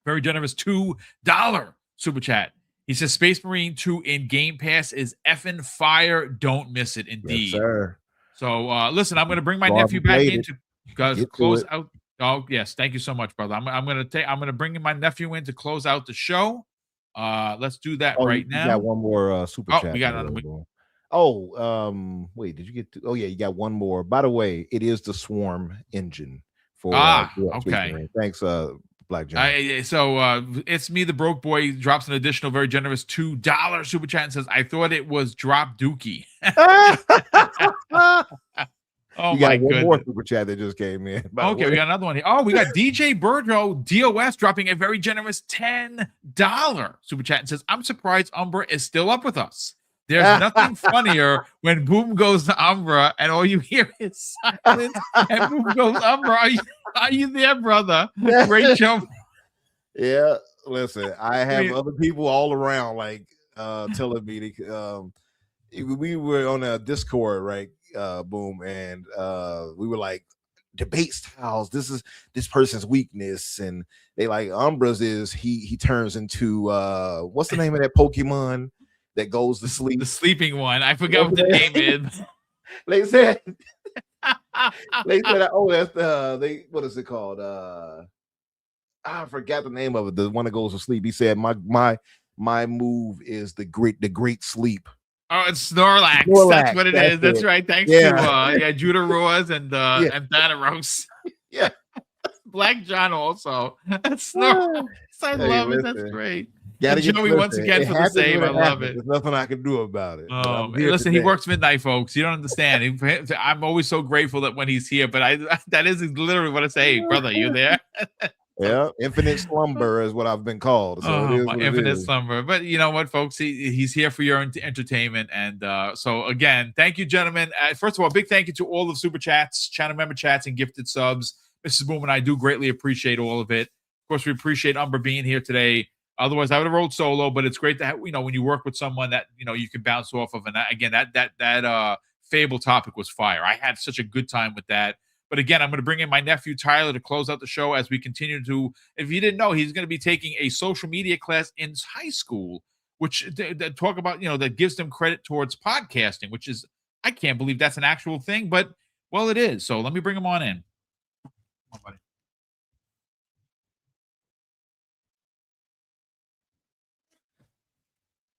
very generous $2 super chat. He says Space Marine 2 in Game Pass is effing fire. Don't miss it. Indeed. Yes, sir. So listen, I'm going to bring my nephew back into. Guys, Get to close it. out. Oh yes, thank you so much, brother. I'm gonna bring in my nephew in to close out the show. Let's do that Oh, right you got now. one more super Oh, chat. we got by the another. way, bro. Oh, wait, did you get to? Oh, yeah, you got one more. By the way, it is the Swarm engine for Space Okay. Marine. Thanks, Black John. It's me, the broke boy, drops an additional very generous $2 super chat and says, "I thought it was drop Dookie." Oh You my got one more goodness. super chat that just came in. By the Okay, way. we got another one here. Oh, we got DJ Birdro DOS dropping a very generous $10 super chat and says, "I'm surprised Umbra is still up with us. There's nothing funnier when Boom goes to Umbra and all you hear is silence and Boom goes, Umbra, are you there, brother? Great show." Yeah, listen, I have Wait. other people all around, like telling me to, we were on a Discord, right? Boom, and we were like debate styles. This is this person's weakness, and they like Umbra's is he turns into what's the name of that Pokemon that goes to sleep? The sleeping one. I forgot what the name is. They said oh, that's the what is it called? I forgot the name of it. The one that goes to sleep. He said my move is the great sleep. Oh, it's Snorlax. That's what it is. That's right. Thanks to Judah Roars and Thanaros. Yeah. Black John also. That's Snorlax. I love it. That's great. And Joey once again for the save. I love it. There's nothing I can do about it. Oh, listen, he works midnight, folks. You don't understand. I'm always so grateful that when he's here, but that is literally what I say. Hey, brother, you there? Yeah, infinite slumber is what I've been called. So it is my infinite slumber. But you know what, folks? He's here for your entertainment. And so again, thank you, gentlemen. First of all, big thank you to all the super chats, channel member chats, and gifted subs. Mrs. Boom and I do greatly appreciate all of it. Of course, we appreciate Umbra being here today. Otherwise, I would have rolled solo, but it's great to have, when you work with someone that you can bounce off of. And again, that Fable topic was fire. I had such a good time with that. But again, I'm going to bring in my nephew Tyler to close out the show as we continue to. If you didn't know, he's going to be taking a social media class in high school, which that talk about that gives them credit towards podcasting, which is, I can't believe that's an actual thing, but well, it is. So let me bring him on in. Come on, buddy.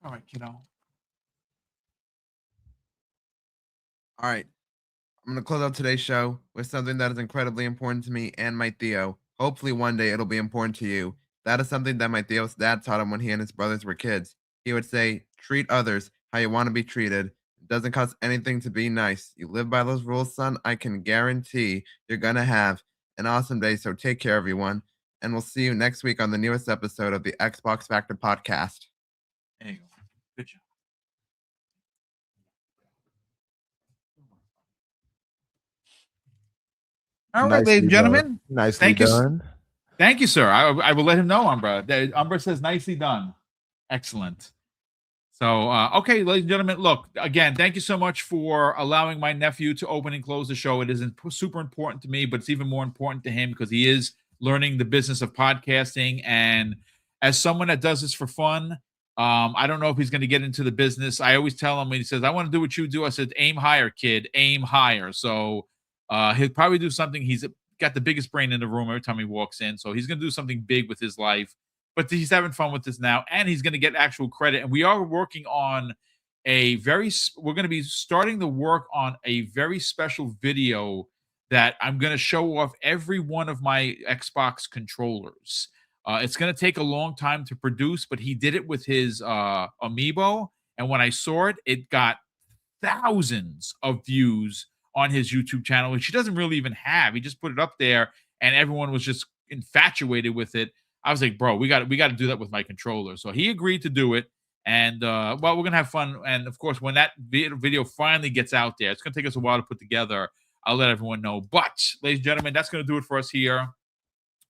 All right, kiddo. All right. I'm going to close out today's show with something that is incredibly important to me and my Theo. Hopefully one day it'll be important to you. That is something that my Theo's dad taught him when he and his brothers were kids. He would say, treat others how you want to be treated. It doesn't cost anything to be nice. You live by those rules, son. I can guarantee you're going to have an awesome day. So take care, everyone. And we'll see you next week on the newest episode of the Xbox Factor podcast. There you go. Good job. All right, ladies and gentlemen. Nicely done. Thank you, sir. I will let him know, Umbra. Umbra says nicely done. Excellent. So, okay, ladies and gentlemen, look, again, thank you so much for allowing my nephew to open and close the show. It is super important to me, but it's even more important to him because he is learning the business of podcasting. And as someone that does this for fun, I don't know if he's going to get into the business. I always tell him when he says, I want to do what you do. I said, aim higher, kid, aim higher. So, he'll probably do something. He's got the biggest brain in the room every time he walks in. So he's going to do something big with his life, but he's having fun with this now. And he's going to get actual credit. And we are working on we're going to be starting the work on a very special video that I'm going to show off every one of my Xbox controllers. It's going to take a long time to produce, but he did it with his Amiibo. And when I saw it, it got thousands of views on his YouTube channel, which he doesn't really even have. He just put it up there and everyone was just infatuated with it. I was like, bro, we got to do that with my controller. So he agreed to do it. And well, we're going to have fun. And of course, when that video finally gets out there, it's going to take us a while to put together. I'll let everyone know. But ladies and gentlemen, that's going to do it for us here.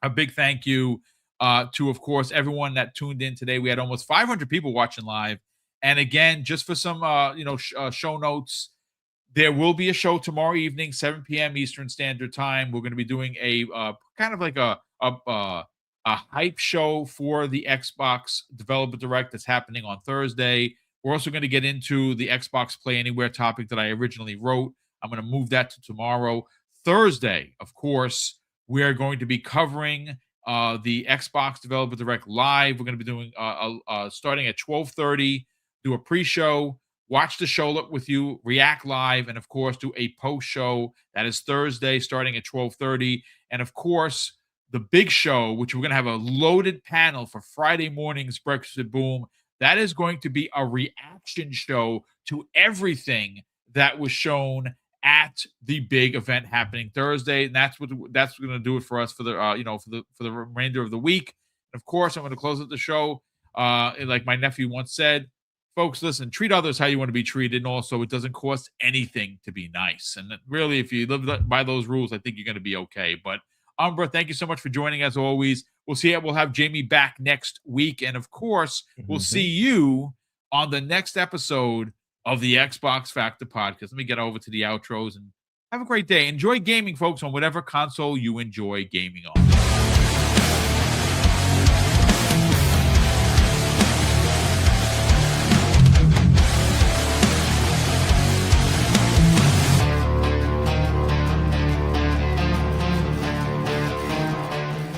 A big thank you to, of course, everyone that tuned in today. We had almost 500 people watching live. And again, just for some, show notes, there will be a show tomorrow evening, 7 p.m. Eastern Standard Time. We're going to be doing a kind of like a hype show for the Xbox Developer Direct that's happening on Thursday. We're also going to get into the Xbox Play Anywhere topic that I originally wrote. I'm going to move that to tomorrow. Thursday, of course, we are going to be covering the Xbox Developer Direct Live. We're going to be doing starting at 12:30, do a pre-show, watch the show with you, react live, and of course do a post-show. That is Thursday starting at 12:30. And of course, the big show, which we're going to have a loaded panel for Friday morning's Breakfast at Boom. That is going to be a reaction show to everything that was shown at the big event happening Thursday, and that's going to do it for us for the for the remainder of the week. And of course, I'm going to close out the show like my nephew once said, folks, listen, treat others how you want to be treated, and also it doesn't cost anything to be nice. And really, if you live by those rules, I think you're going to be okay. But Umbra, thank you so much for joining as always. We'll have Jamie back next week, and of course, we'll see you on the next episode of the Xbox Factor podcast. Let me get over to the outros and have a great day. Enjoy gaming, folks, on whatever console you enjoy gaming on.